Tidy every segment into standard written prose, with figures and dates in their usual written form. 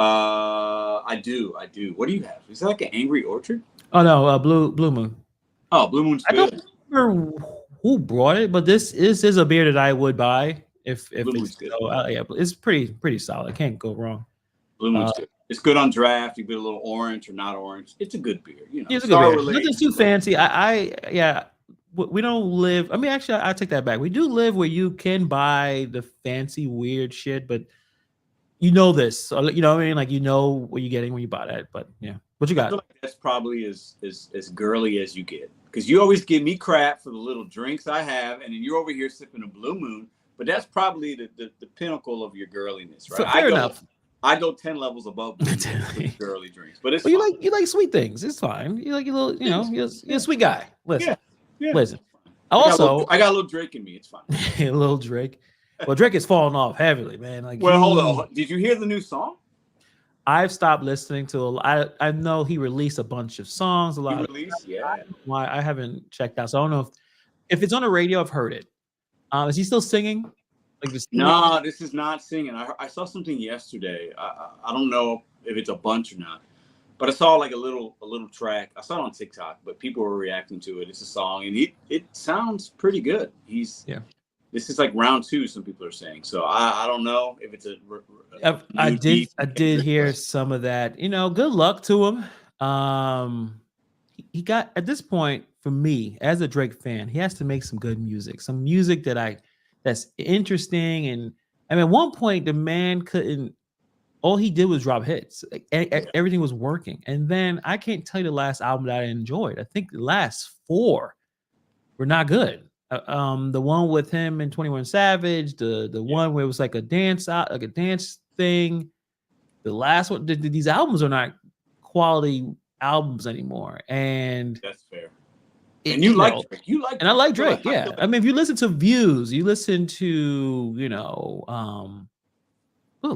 I do. What do you have? Is that like an Angry Orchard? Oh no, Blue Moon. Oh, Blue Moon's I don't good. remember who brought it, but this is a beer that I would buy if Blue it's Moon's good. yeah, it's pretty solid. Can't go wrong. Blue Moon's Uh, good. It's good on draft. You get a little orange or not orange. It's a good beer. yeah, it's a good Star beer. Relay. Nothing too fancy. Yeah. We don't live. I mean, actually, I take that back. We do live where you can buy the fancy, weird shit, but you know this. So, you know what I mean? Like you know what you're getting when you buy that. But yeah, what you I feel got? like that's probably as girly as you get because you always give me crap for the little drinks I have, and then you're over here sipping a Blue Moon. But that's probably the pinnacle of your girliness, right? Fair enough. I go 10 levels above Blue Moon with girly drinks, but it's Well, fine. you like sweet things. It's fine. You like your little, you're a sweet guy. Yeah, yeah. Listen. I Also, got a little Drake in me. It's fine. a little Drake. Well, Drake is falling off heavily, man. Like, well, hold on. Did you hear the new song? I've stopped listening to. I know he released a bunch of songs. A lot. He released, yeah. Why I haven't checked out, so I don't know if it's on the radio. I've heard it. Is he still singing? Like this? No, this is not singing. I saw something yesterday. I don't know if it's a bunch or not, but I saw like a little track. I saw it on TikTok, but people were reacting to it. It's a song, and it sounds pretty good. This is like round 2. Some people are saying. So I don't know if it's I did hear some of that. Good luck to him. He got at this point for me as a Drake fan, he has to make some good music, some music that's interesting. And I mean, at one point the man couldn't. All he did was drop hits. Like, everything was working. And then I can't tell you the last album that I enjoyed. I think the last 4 were not good. The one with him and 21 Savage, the one where it was like a dance thing. The last one, these albums are not quality albums anymore. And that's fair. And you like Drake. And I like Drake. Yeah. I mean, if you listen to Views, you listen to,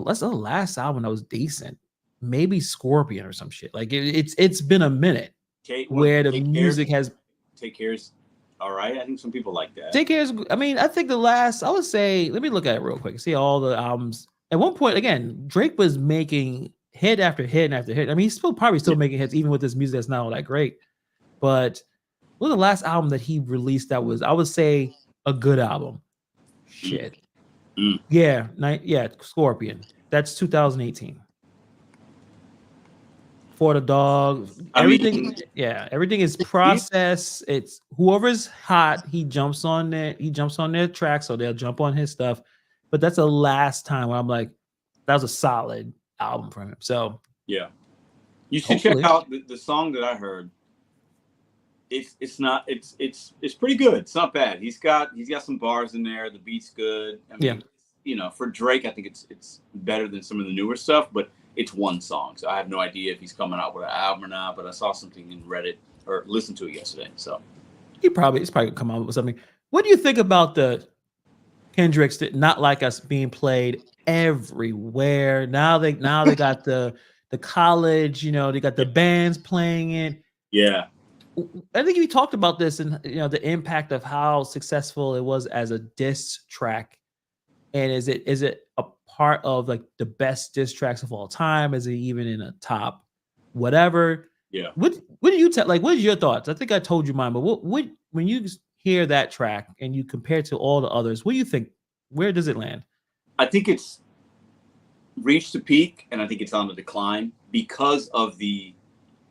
that's the last album that was decent. Maybe Scorpion or some shit. Like it's been a minute where the music has. Take Care's all right. I think some people like that. Take Care's. I mean, I think I would say, let me look at it real quick. See all the albums. At one point, again, Drake was making hit after hit after hit. I mean, he's probably still making hits even with this music that's not all that great. But what was the last album that he released that was, I would say, a good album? Shit. Yeah, Scorpion. That's 2018. For the Dog. Everything is processed. It's whoever's hot, he jumps on their track, so they'll jump on his stuff. But that's the last time where I'm like, that was a solid album from him. So yeah, you should check out the song that I heard. It's pretty good. It's not bad. He's got some bars in there. The beat's good. I mean, for Drake, I think it's better than some of the newer stuff, but it's one song. So I have no idea if he's coming out with an album or not, but I saw something in Reddit or listened to it yesterday. So he's probably gonna come out with something. What do you think about the Kendrick's Not Like Us being played everywhere? Now they got the college, they got the bands playing it. Yeah. I think we talked about this and the impact of how successful it was as a diss track. And is it a part of like the best diss tracks of all time? Is it even in a top whatever? Yeah. What do you tell? Like, what is your thoughts? I think I told you mine, but what when you hear that track and you compare it to all the others, what do you think? Where does it land? I think it's reached a peak, and I think it's on the decline because of the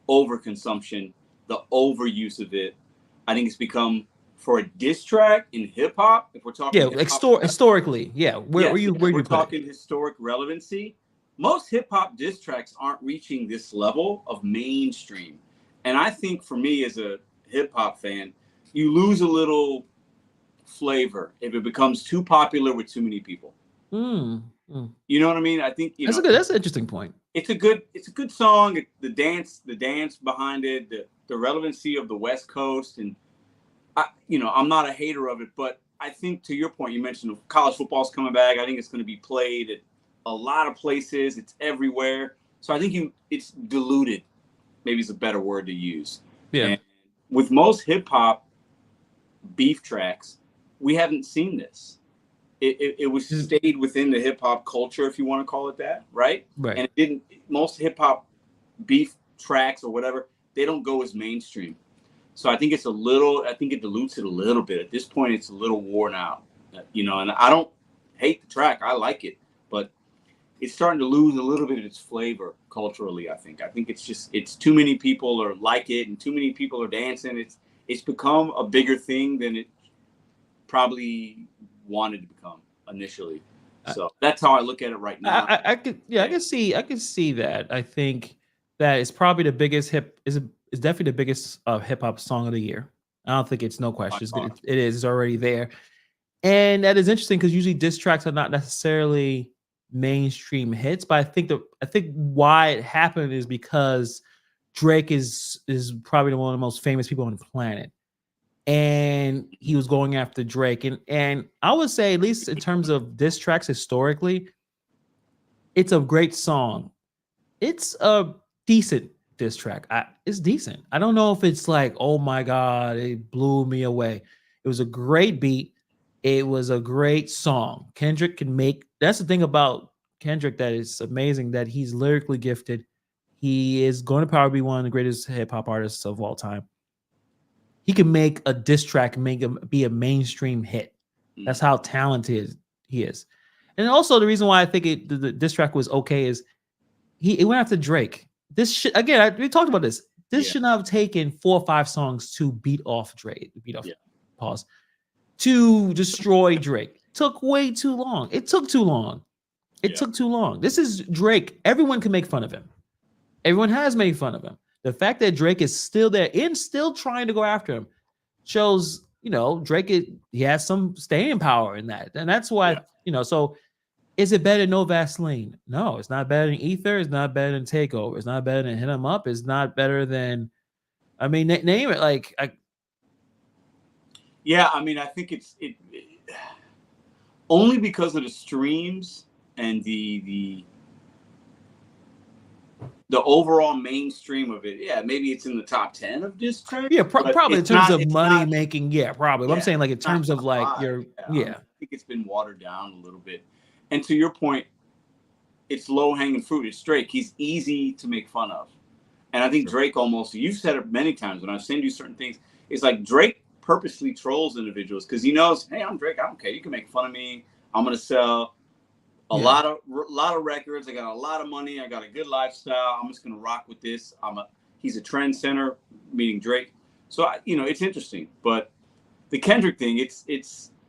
overconsumption, the overuse of it. I think it's become, for a diss track in hip hop, if we're talking historically, where you talking historic relevancy, most hip hop diss tracks aren't reaching this level of mainstream. And I think for me as a hip hop fan, you lose a little flavor if it becomes too popular with too many people. You know what I mean? I think that's an interesting point. It's a good song. The dance behind it, the relevancy of the West Coast, and I'm not a hater of it, but I think to your point, you mentioned college football's coming back. I think it's going to be played at a lot of places. It's everywhere. So I think it's diluted. Maybe it's a better word to use. Yeah. And with most hip hop beef tracks, we haven't seen this. it was stayed within the hip hop culture, if you want to call it that, right? Right. And it didn't. Most hip hop beef tracks or whatever, they don't go as mainstream. So I think it's a little. I think it dilutes it a little bit. At this point, it's a little worn out, you know. And I don't hate the track. I like it, but it's starting to lose a little bit of its flavor culturally. I think it's too many people are like it, and too many people are dancing. It's become a bigger thing than it probably wanted to become initially. So that's how I look at it right now. I can see that. I think that it's probably the biggest is definitely the biggest hip hop song of the year. I don't think it's no question. It is. It's already there, and that is interesting because usually diss tracks are not necessarily mainstream hits. But I think why it happened is because Drake is probably one of the most famous people on the planet, and he was going after Drake. And I would say, at least in terms of diss tracks historically, it's a great song. It's a decent diss track. It's decent. I don't know if it's like, oh my God, it blew me away. It was a great beat. It was a great song. Kendrick can make, that's the thing about Kendrick that is amazing, that he's lyrically gifted. He is going to probably be one of the greatest hip hop artists of all time. He can make a diss track, make him be a mainstream hit. That's how talented he is. And also the reason why I think the diss track was okay is he went after Drake. This shit, again, we talked about this. This should not have taken 4 or 5 songs to beat off Drake. Pause. To destroy Drake. Took way too long. It took too long. It took too long. This is Drake. Everyone can make fun of him. Everyone has made fun of him. The fact that Drake is still there and still trying to go after him shows, Drake, he has some staying power in that. And that's why, so is it better than No Vaseline? No, it's not better than Ether. It's not better than Takeover. It's not better than Hit 'Em Up. It's not better than, name it. I think it's only because of the streams and the overall mainstream of it. Yeah, maybe it's in the top 10 of diss tracks. Yeah, probably in terms of money making. Yeah, probably. I'm saying like in terms of like I think it's been watered down a little bit. And to your point, it's low hanging fruit. It's Drake. He's easy to make fun of. And I think Drake almost, you've said it many times when I've sent you certain things, it's like Drake purposely trolls individuals because he knows, hey, I'm Drake. I don't care. You can make fun of me. I'm going to sell a lot of records. I got a lot of money. I got a good lifestyle. I'm just going to rock with this. He's a trend center, meaning Drake. So, it's interesting. But the Kendrick thing,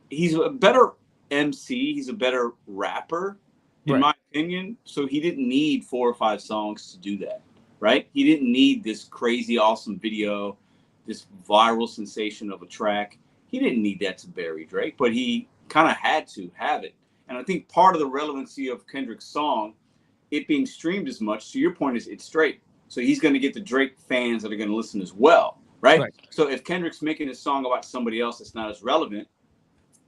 he's a better MC. He's a better rapper, in my opinion. So he didn't need 4 or 5 songs to do that, right? He didn't need this crazy, awesome video, this viral sensation of a track. He didn't need that to bury Drake, but he kind of had to have it. And I think part of the relevancy of Kendrick's song, it being streamed as much, to your point, is it's Drake. So he's going to get the Drake fans that are going to listen as well, right? So if Kendrick's making a song about somebody else that's not as relevant,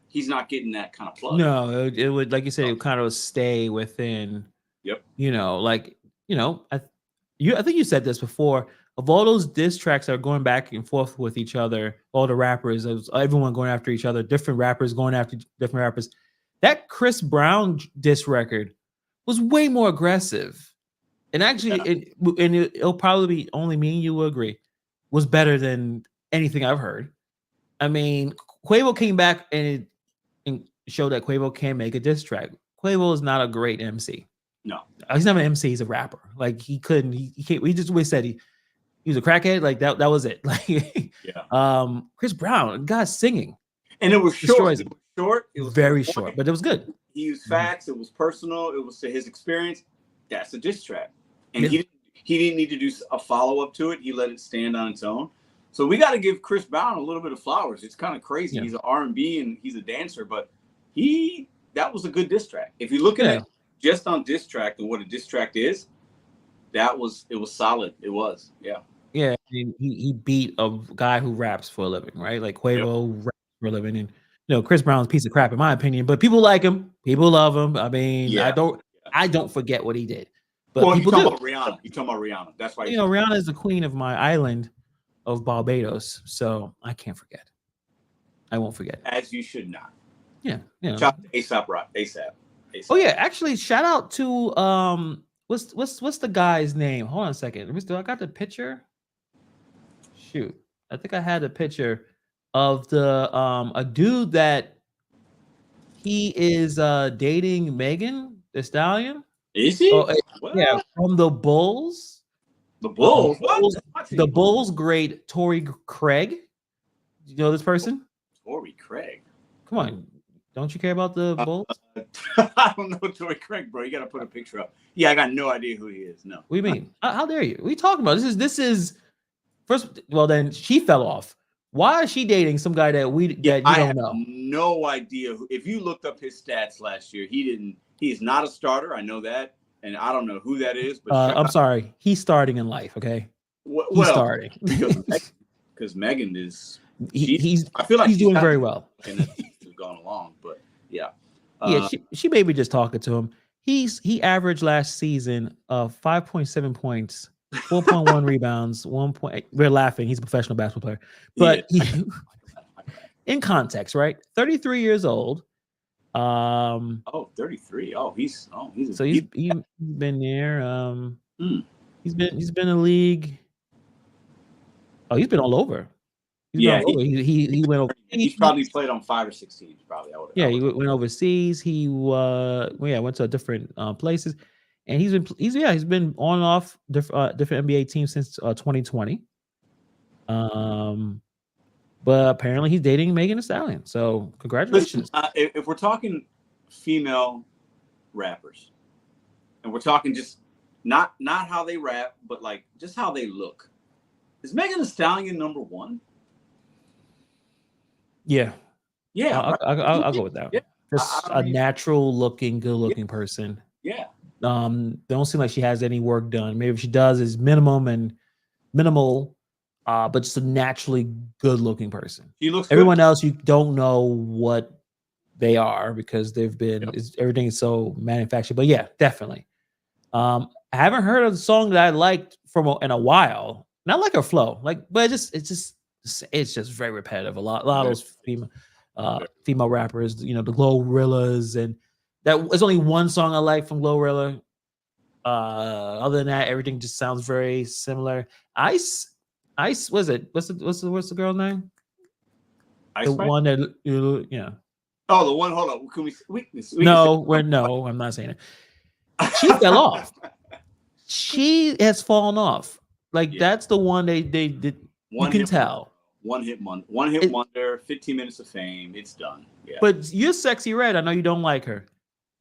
he's not getting that kind of plug. No, it would, like you said, it would kind of stay within. Yep. I think you said this before. Of all those diss tracks that are going back and forth with each other, all the rappers, everyone going after each other, different rappers going after different rappers. That Chris Brown diss record was way more aggressive, and actually, it'll probably be only me and you will agree, was better than anything I've heard. Quavo came back and showed that Quavo can make a diss track. Quavo is not a great MC. No, he's not an MC. He's a rapper. Like he couldn't. He can't. We just always said he was a crackhead. Like that. That was it. Like Chris Brown, God's singing, and it was short. It was very short, but it was good. He used facts. It was personal. It was to his experience. That's a diss track, and he didn't need to do a follow up to it. He let it stand on its own. So we got to give Chris Brown a little bit of flowers. It's kind of crazy. Yeah. He's an R&B and he's a dancer, but that was a good diss track. If you look at it just on diss track and what a diss track is, it was solid. It was, yeah. He beat a guy who raps for a living, right? Like Quavo raps for a living, and Chris Brown's a piece of crap in my opinion, but people like him. People love him. I don't forget what he did. But people do. You're talking about Rihanna. That's why Rihanna is the queen of my island of Barbados, so I can't forget. I won't forget. As you should not. Yeah, Shout out to ASAP Rock. ASAP. Oh yeah, actually, shout out to what's the guy's name? Hold on a second. I got the picture. Shoot, I think I had a picture of the a dude that he is dating Megan Thee Stallion. Is he? Oh yeah, from the Bulls. The Bulls. The Bulls great Torrey Craig. You know this person? Torrey Craig. Come on. Don't you care about the Bulls? I don't know Torrey Craig, bro. You got to put a picture up. Yeah, I got no idea who he is. No. What do you mean? How dare you? What are you talking about? This is first. Well, then she fell off. Why is she dating some guy that you don't know? No idea. If you looked up his stats last year, he is not a starter. I know that, and I don't know who that is. But I'm sorry, he's starting in life. Okay, he's starting because Megan is. I feel like he's doing very well. And it's gone along, but yeah. She may be just talking to him. He averaged last season 5.7 points, 4.1 rebounds, 1 point. We're laughing. He's a professional basketball player, but in context, right? 33 years old. 33. He's been there. He's been in the league. Oh, he's been all over. He went over. He's probably played on 5 or 6 teams. Probably. He went overseas. He went to different places, and he's been on and off different NBA teams since 2020. But apparently he's dating Megan Thee Stallion. So congratulations. Listen, if we're talking female rappers, and we're talking just not how they rap, but like just how they look, is Megan Thee Stallion number one? Yeah. I'll go with that. Yeah. Just a natural looking, good looking person. Yeah. They don't seem like she has any work done. Maybe if she does is minimal, but just a naturally good looking person. She looks Everyone good. else, you don't know what they are because they've been everything is so manufactured. But yeah, definitely. I haven't heard of the song that I liked in a while. Not like her flow, but it's just very repetitive. A lot of those female rappers, the Glorillaz, and there's only one song I like from Glorilla. Other than that, everything just sounds very similar. Ice, was it? What's the girl's name? Ice the Spice? One that yeah. Oh, the one. Hold on. Can we No, I'm not saying it. She fell off. She has fallen off. That's the one they did. You can tell. One hit wonder, 15 minutes of fame. It's done. Yeah. But you're Sexy Red. I know you don't like her.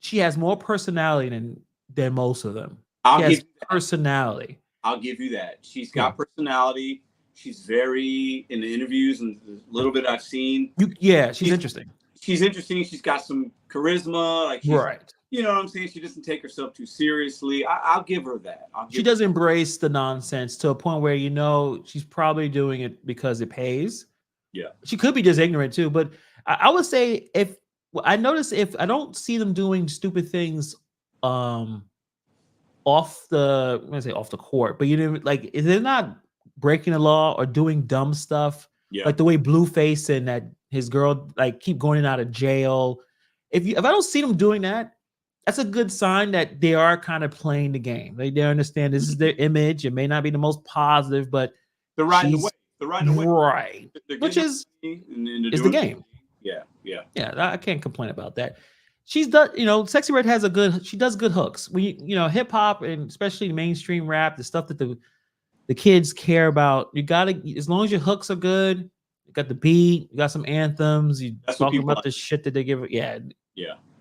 She has more personality than most of them. She has personality. I'll give you that. She's got personality. She's very in the interviews and the little bit I've seen. She's interesting. She's interesting. She's got some charisma. Right. You know what I'm saying? She doesn't take herself too seriously. I'll give her that. She does embrace the nonsense to a point where she's probably doing it because it pays. Yeah. She could be just ignorant too, but I would say if I don't see them doing stupid things off the court, but if they're not breaking the law or doing dumb stuff, like the way Blueface and that his girl keep going in and out of jail. If I don't see them doing that, that's a good sign that they are kind of playing the game. They understand this is their image. It may not be the most positive, but they're riding the wave. They're riding the wave. Right. Which is the game. Yeah. I can't complain about that. She's done, Sexy Red she does good hooks. Hip hop and especially mainstream rap, the stuff that the kids care about. You gotta, as long as your hooks are good, you got the beat, you got some anthems, you talking about the shit that they give it. Yeah.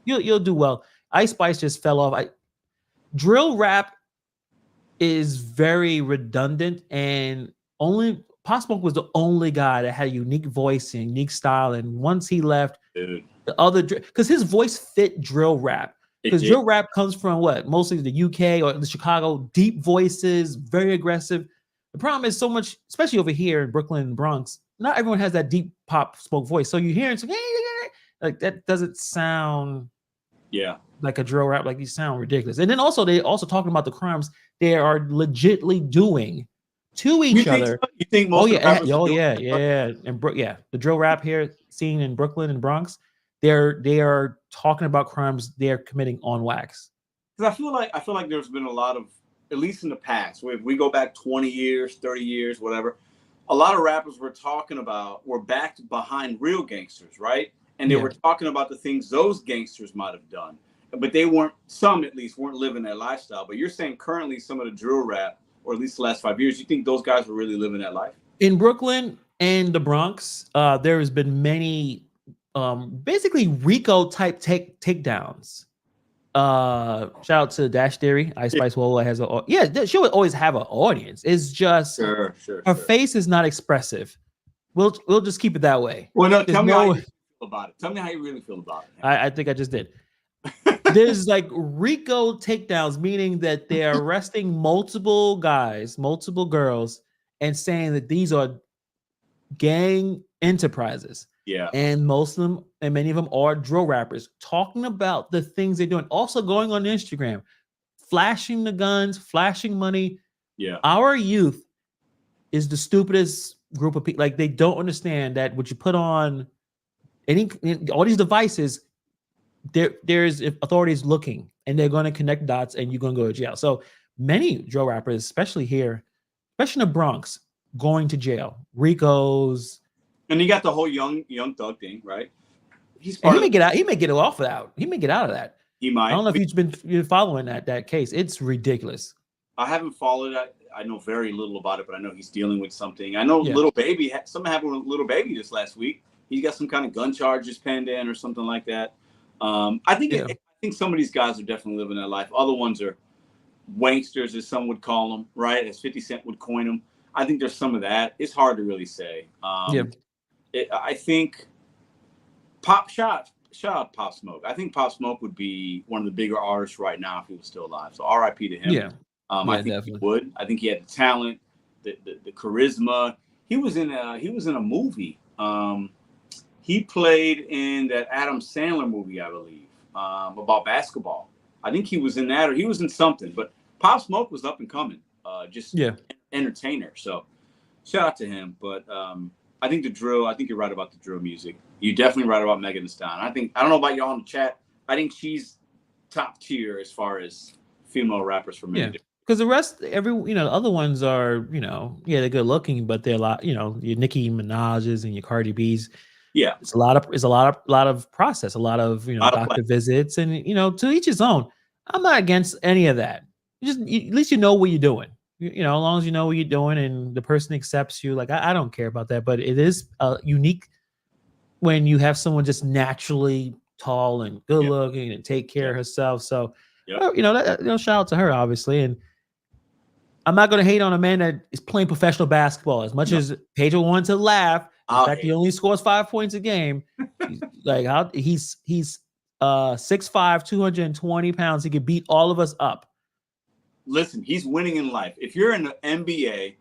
You'll do well. Ice Spice just fell off. Drill rap is very redundant, and Pop Smoke was the only guy that had a unique voice and unique style. And once he left, the other, because his voice fit drill rap, because drill rap comes from mostly the UK or the Chicago, deep voices, very aggressive. The problem is so much, especially over here in Brooklyn and Bronx, not everyone has that deep Pop Smoke voice. So you hear it, that doesn't sound like a drill rap. You sound ridiculous. And then they also talking about the crimes they are legitly doing to each other. You think most yeah. And the drill rap here seen in Brooklyn and Bronx, they are talking about crimes they're committing on wax. Because I feel like there's been a lot of, at least in the past, if we go back 20 years, 30 years, whatever, a lot of rappers were backed behind real gangsters, right? And they were talking about the things those gangsters might have done. But they weren't, some at least, weren't living that lifestyle. But you're saying currently some of the drill rap, or at least the last 5 years, you think those guys were really living that life? In Brooklyn and the Bronx, there has been many basically Rico type takedowns. Shout out to Dash Theory. Ice Spice Wola has she would always have an audience. It's just her face is not expressive. We'll just keep it that way. Well, no, tell me how you feel about it. Tell me how you really feel about it. I think I just did. There's like Rico takedowns, meaning that they're arresting multiple guys, multiple girls, and saying that these are gang enterprises. Yeah. And most of them, and many of them are drill rappers, talking about the things they're doing. Also going on Instagram, flashing the guns, flashing money. Yeah. Our youth is the stupidest group of people. Like, they don't understand that what you put on all these devices, there's authorities looking, and they're going to connect dots, and you're going to go to jail. So many drill rappers, especially here, especially in the Bronx, going to jail. Ricos. And you got the whole young thug thing, right? He may get out. He may get off of that. He may get out of that. He might. I don't know if you've been following that case. It's ridiculous. I haven't followed it. I know very little about it, but I know he's dealing with something. I know Little Baby. Something happened with Little Baby this last week. He's got some kind of gun charges penned in or something like that. I think some of these guys are definitely living that life. Other ones are wanksters, as some would call them, right? As 50 Cent would coin them. I think there's some of that. It's hard to really say. I think shout out Pop Smoke. I think Pop Smoke would be one of the bigger artists right now if he was still alive. So R.I.P. to him. Yeah. I think definitely. He would. I think he had the talent, the charisma. He was in a movie. He played in that Adam Sandler movie, I believe, about basketball. I think he was in that, or he was in something. But Pop Smoke was up and coming, entertainer. So shout out to him. But I think you're right about the drill music. You're definitely right about Megan Thee Stallion. I don't know about y'all in the chat. I think she's top tier as far as female rappers for me. Yeah. Because the rest, the other ones are, they're good looking, but they're a lot, your Nicki Minaj's and your Cardi B's. Yeah, it's a lot of process, a lot of doctor visits, and to each his own. I'm not against any of that. At least you know what you're doing. As long as you know what you're doing and the person accepts you, like I don't care about that. But it is unique when you have someone just naturally tall and good looking and take care of herself. So shout out to her, obviously. And I'm not going to hate on a man that is playing professional basketball. As much as Pedro wanted to laugh, in fact, he only scores 5 points a game. He's 6'5", 220 pounds. He could beat all of us up. Listen, he's winning in life. If you're in the NBA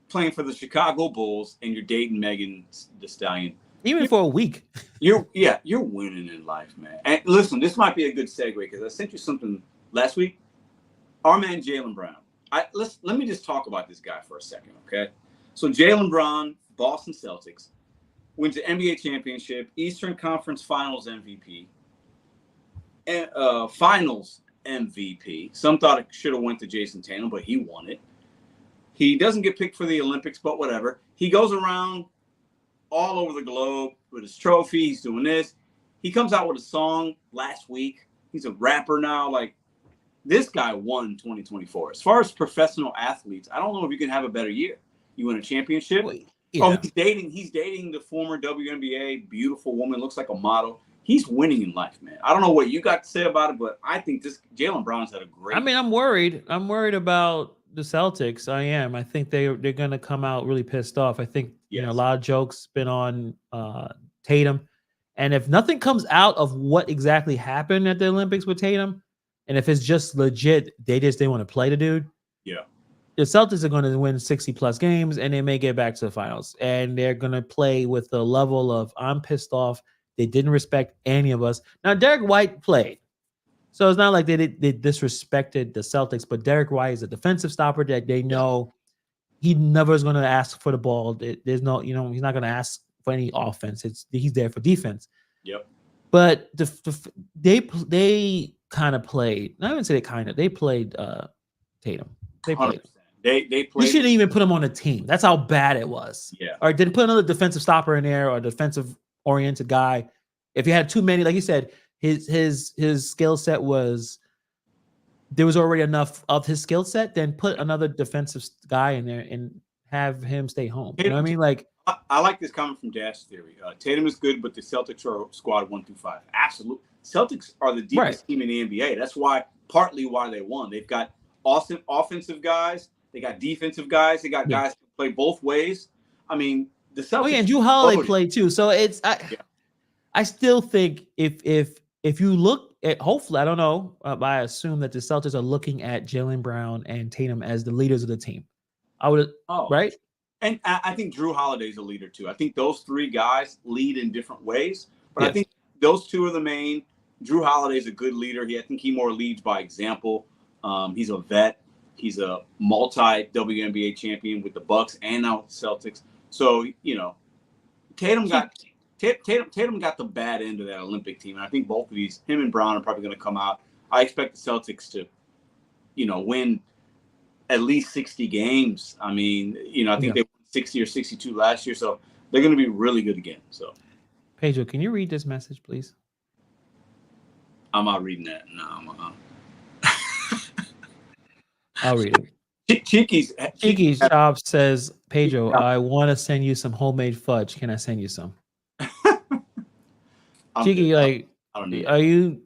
playing for the Chicago Bulls and you're dating Megan Thee Stallion, even for a week, you're winning in life, man. And listen, this might be a good segue because I sent you something last week. Our man Jaylen Brown. Let me just talk about this guy for a second, okay? So Jaylen Brown, Boston Celtics, wins the NBA championship, Eastern Conference Finals MVP, and Finals MVP. Some thought it should have went to Jason Tatum, but he won it. He doesn't get picked for the Olympics, but whatever. He goes around all over the globe with his trophy. He's doing this. He comes out with a song last week. He's a rapper now. Like, this guy won 2024. As far as professional athletes, I don't know if you can have a better year. You win a championship. Yeah. Oh, he's dating the former WNBA beautiful woman, looks like a model. He's winning in life, man. I don't know what you got to say about it, but I think this Jaylen Brown's had a great. I'm worried. I'm worried about the Celtics. I am. I think they're going to come out really pissed off. I think a lot of jokes been on Tatum, and if nothing comes out of what exactly happened at the Olympics with Tatum, and if it's just legit, they want to play the dude. Yeah. The Celtics are going to win 60-plus games, and they may get back to the finals. And they're going to play with the level of, I'm pissed off. They didn't respect any of us. Now, Derek White played. So it's not like they disrespected the Celtics, but Derek White is a defensive stopper that they know he never is going to ask for the ball. There's no, he's not going to ask for any offense. He's there for defense. Yep. But they kind of played. I wouldn't say they played Tatum. They played. 100%. They played. You shouldn't even put him on a team. That's how bad it was. Yeah. Or didn't put another defensive stopper in there or a defensive oriented guy. If you had too many, like you said, his skill set was there was already enough of his skill set. Then put another defensive guy in there and have him stay home. You know what I mean? Like I like this comment from Dash Theory. Tatum is good, but the Celtics are squad 1 through 5. Absolutely, Celtics are the deepest team in the NBA. That's partly why they won. They've got awesome offensive guys. They got defensive guys. They got guys who play both ways. I mean, the Celtics. Oh yeah, and Drew Holiday played too. So it's I still think if you look at, hopefully, I don't know, I assume that the Celtics are looking at Jaylen Brown and Tatum as the leaders of the team. I would right. And I think Drew Holiday's a leader too. I think those three guys lead in different ways, but I think those two are the main. Drew Holiday's a good leader. I think he more leads by example. He's a vet. He's a multi-WNBA champion with the Bucks and now with the Celtics. So, Tatum got the bad end of that Olympic team. And I think both of these, him and Brown, are probably going to come out. I expect the Celtics to, win at least 60 games. I mean, I think they won 60 or 62 last year. So they're going to be really good again. So, Pedro, can you read this message, please? I'm not reading that. No, I'll read it. Cheeky's job says, Pedro, I want to send you some homemade fudge. Can I send you some? Cheeky, I don't need you?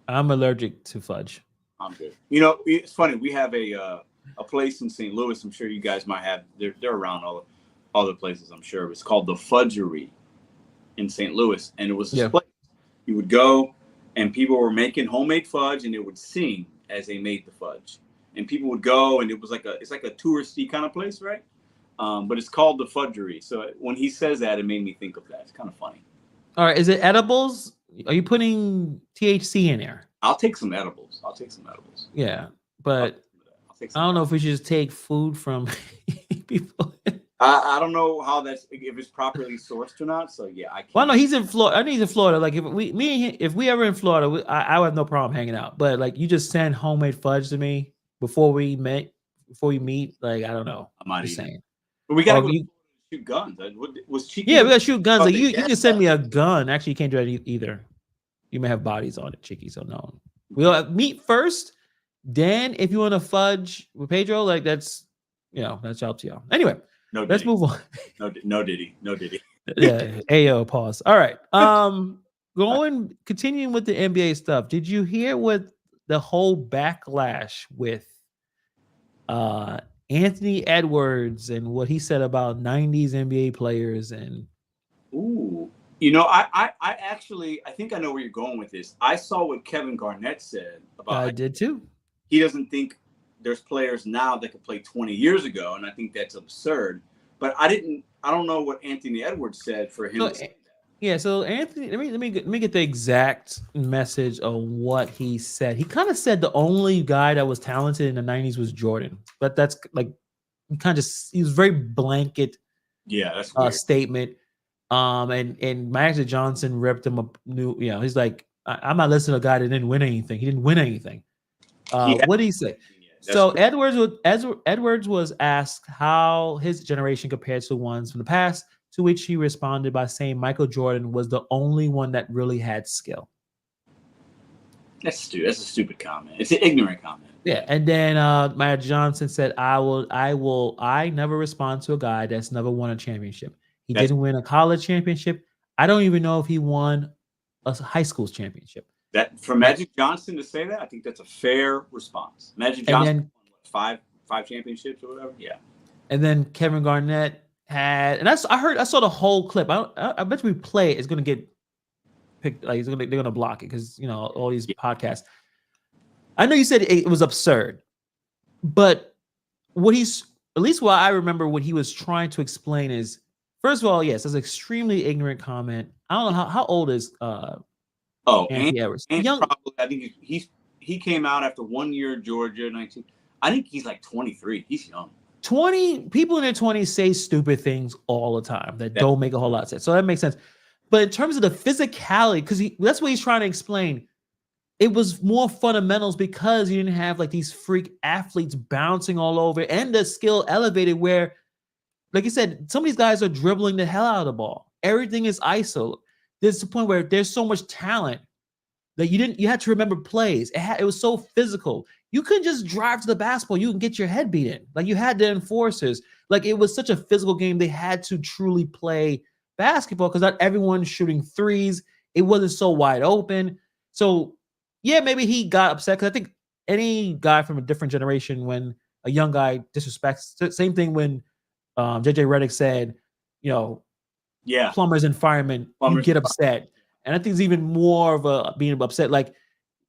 I'm allergic to fudge. I'm good. It's funny. We have a place in St. Louis. I'm sure you guys might have. They're around all the places. I'm sure it's called the Fudgery in St. Louis, and it was this place. You would go, and people were making homemade fudge, and they would sing as they made the fudge. And people would go, and it's like a touristy kind of place, right? But it's called the Fudgery. So when he says that, it made me think of that. It's kind of funny. All right, is it edibles? Are you putting THC in there? I'll take some edibles. Yeah, but I don't know if we should just take food from people. I don't know if it's properly sourced or not. So yeah, I can't. Well, no, he's in Florida. I know he's in Florida. Like if we ever in Florida, I would have no problem hanging out. But like you just send homemade fudge to me before we meet. Like I don't know. I'm just saying. But we gotta shoot guns. Was Cheeky? Yeah, we gotta shoot guns. Like you can send me a gun. Actually, you can't do that either. You may have bodies on it, Cheeky. So no, we'll meet first. Then if you want to fudge with Pedro, like that's up to y'all. Anyway. Let's move on. No Diddy. Yeah. Ayo, pause. All right. Continuing with the NBA stuff. Did you hear what the whole backlash with Anthony Edwards and what he said about 90s NBA players and I actually think I know where you're going with this. I saw what Kevin Garnett said about I did too. He doesn't think there's players now that could play 20 years ago, and I think that's absurd. But I don't know what Anthony Edwards said for him to say that. Yeah, so Anthony, let me get the exact message of what he said. He kind of said the only guy that was talented in the 90s was Jordan. But that's like he was very blanket that's weird. Statement. And Magic Johnson ripped him up he's like, I'm not listening to a guy that didn't win anything. He didn't win anything. What did he say? So Edwards was asked how his generation compared to ones from the past, to which he responded by saying Michael Jordan was the only one that really had skill. That's stupid. That's a stupid comment. It's an ignorant comment. Yeah, and then Magic Johnson said, I never respond to a guy that's never won a championship. He didn't win a college championship. I don't even know if he won a high school championship. That for Magic Johnson to say that, I think that's a fair response. Magic Johnson won five championships or whatever. Yeah. And then Kevin Garnett had, and I saw the whole clip. I bet you we play it. It's gonna get picked. Like they're gonna block it because all these podcasts. I know you said it was absurd, but at least what I remember what he was trying to explain is, first of all, yes, it's an extremely ignorant comment. I don't know how old is Anthony Edwards. Young. Probably, I think he came out after 1 year at Georgia, 19. I think he's like 23. He's young. 20 people in their 20s say stupid things all the time that don't make a whole lot of sense. So that makes sense. But in terms of the physicality, because that's what he's trying to explain. It was more fundamentals because you didn't have like these freak athletes bouncing all over and the skill elevated where, like you said, some of these guys are dribbling the hell out of the ball. Everything is ISO. There's a point where there's so much talent that you had to remember plays. It was so physical. You couldn't just drive to the basketball. You can get your head beat in. Like you had the enforcers. Like it was such a physical game. They had to truly play basketball because not everyone's shooting threes. It wasn't so wide open. So yeah, maybe he got upset because I think any guy from a different generation, when a young guy disrespects, same thing when JJ Redick said, plumbers and firemen, you get upset. And I think it's even more of a being upset. Like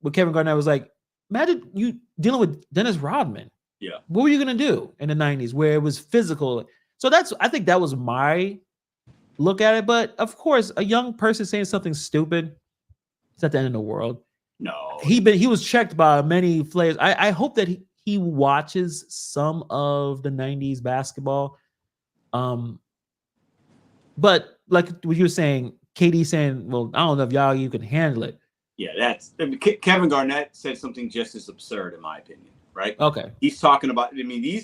with Kevin Garnett was like, imagine you dealing with Dennis Rodman. Yeah. What were you going to do in the 90s where it was physical? So I think that was my look at it. But of course, a young person saying something stupid, it's not the end of the world. No. He was checked by many players. I hope that he watches some of the 90s basketball. But like what you were saying, KD saying, well, I don't know if you can handle it. Yeah, Kevin Garnett said something just as absurd in my opinion, right? Okay. He's talking about, my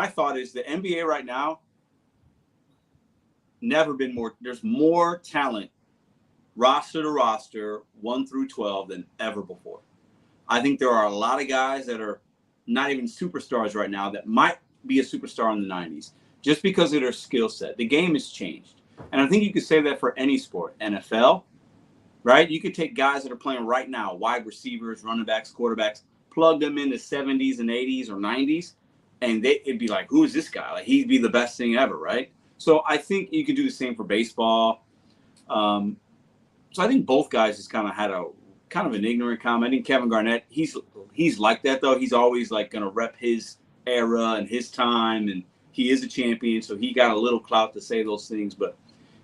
thought is the NBA right now, there's more talent roster to roster, 1 through 12 than ever before. I think there are a lot of guys that are not even superstars right now that might be a superstar in the 90s just because of their skill set. The game has changed. And I think you could say that for any sport. NFL, right? You could take guys that are playing right now, wide receivers, running backs, quarterbacks, plug them in the 70s and 80s or 90s, and it'd be like, who is this guy? Like, he'd be the best thing ever, right? So I think you could do the same for baseball. So I think both guys just kind of had an ignorant comment. I think Kevin Garnett, he's like that though. He's always like going to rep his era and his time, and he is a champion, so he got a little clout to say those things. But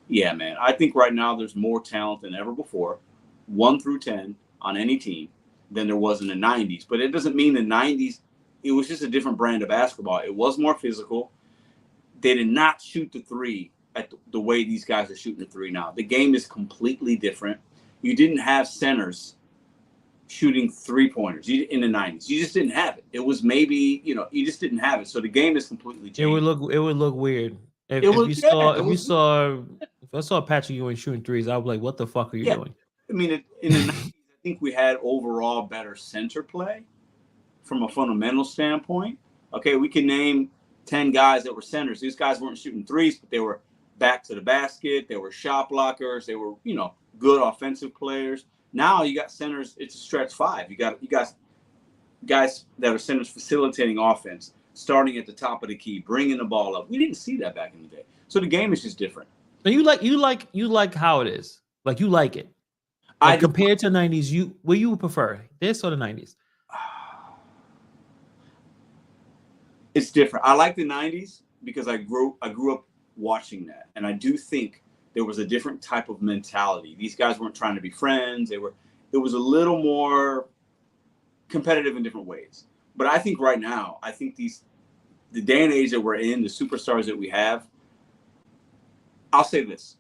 yeah, man, I think right now there's more talent than ever before, 1 through 10 on any team than there was in the 90s. But it doesn't mean the 90s, it was just a different brand of basketball. It was more physical. They did not shoot the three at the way these guys are shooting the three now. The game is completely different. You didn't have centers shooting 3-pointers in the 90s. You just didn't have it. It was maybe, you just didn't have it. So the game is completely changed. It would look weird. If I saw Patrick Ewing shooting threes, I was like, what the fuck are you doing? I mean, in the 90s, I think we had overall better center play from a fundamental standpoint. Okay, we can name 10 guys that were centers. These guys weren't shooting threes, but they were back to the basket. They were shot blockers. They were, good offensive players. Now you got centers. It's a stretch 5. You got guys that are centers facilitating offense, starting at the top of the key, bringing the ball up. We didn't see that back in the day. So the game is just different. And you like how it is. Like you like it. Like compared to the 90s, what you would prefer, this or the 90s? It's different. I like the 90s because I grew up watching that, and I do think there was a different type of mentality. These guys weren't trying to be friends. It was a little more competitive in different ways. But I think right now, the day and age that we're in, the superstars that we have, I'll say this.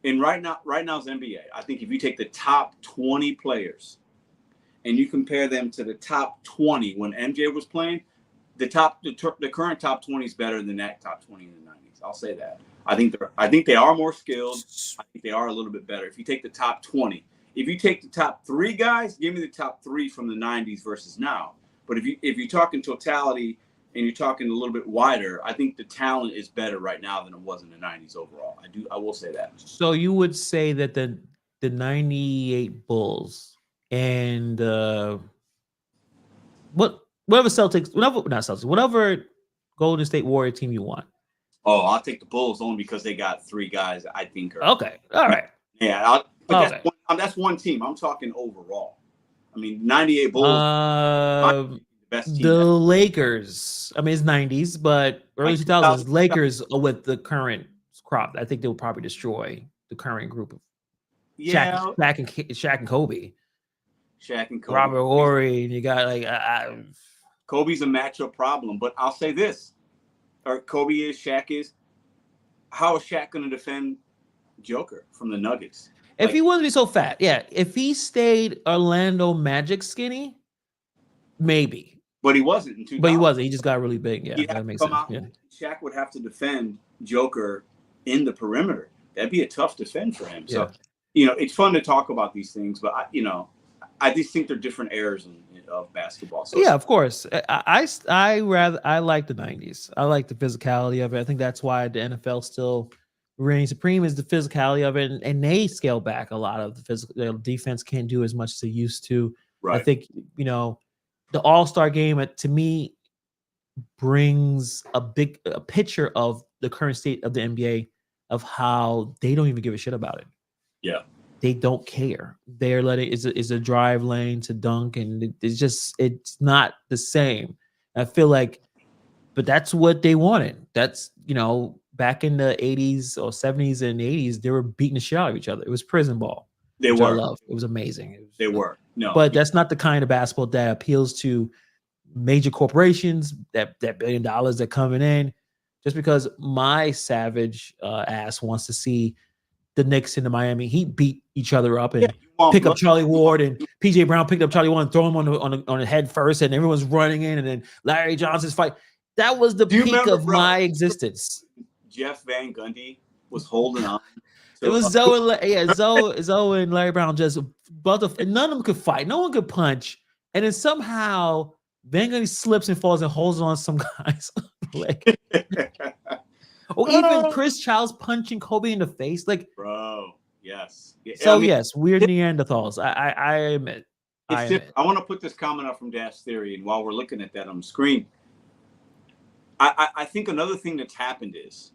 Right now's NBA, I think if you take the top 20 players and you compare them to the top 20 when MJ was playing, the current top 20 is better than that top 20 in the 90s. I'll say that. I think they are more skilled. I think they are a little bit better. If you take the top 20, if you take the top 3 guys, give me the top 3 from the 90s versus now. But if you talk in totality and you're talking a little bit wider, I think the talent is better right now than it was in the 90s overall. I will say that. So you would say that the 98 Bulls and whatever Golden State Warrior team you want. Oh, I'll take the Bulls only because they got 3 guys I think are okay. All right. Yeah, that's one team. I'm talking overall. I mean, 98 Bulls. Best team the Lakers. I mean, it's 90s, but early 2000s. Lakers with the current crop. I think they will probably destroy the current group of Shaq and Kobe. Shaq and Kobe. Robert Horry, and you got Kobe's a matchup problem, but I'll say this: or Kobe is, Shaq is. How is Shaq going to defend Joker from the Nuggets. If he wouldn't be so fat, yeah. If he stayed Orlando Magic skinny, maybe. But he wasn't in 2000. But he wasn't. He just got really big. Yeah, that makes sense. Yeah. Shaq would have to defend Joker in the perimeter. That'd be a tough defend for him. So, it's fun to talk about these things, but I just think they're different eras of basketball. So yeah, of course. I like the 90s. I like the physicality of it. I think that's why the NFL still reigns supreme, is the physicality of it, and they scale back a lot of the physical. The defense can't do as much as they used to. Right. I think the All-Star game, to me, brings a picture of the current state of the NBA, of how they don't even give a shit about it. Yeah. They don't care. They're letting is a drive lane to dunk, and it's not the same. I feel like, but that's what they wanted. That's back in the 80s or 70s and 80s, they were beating the shit out of each other. It was prison ball. They were. I loved. It was amazing. They were. No, but that's not the kind of basketball that appeals to major corporations. That $1 billion that coming in, just because my savage ass wants to see the Knicks and the Miami Heat beat each other up and pick up Charlie Ward, and PJ Brown picked up Charlie Ward and throw him on the head first, and everyone's running in, and then Larry Johnson's fight. That was the peak of my existence. Jeff Van Gundy was holding on. It was Zoe and Larry Brown just and none of them could fight. No one could punch, and then somehow Van Gundy slips and falls and holds on some guy's leg. Or even Chris Childs punching Kobe in the face, like, bro. Yes. So yes, we're Neanderthals. I admit. I want to put this comment up from Dash Theory, and while we're looking at that on the screen, I think another thing that's happened is,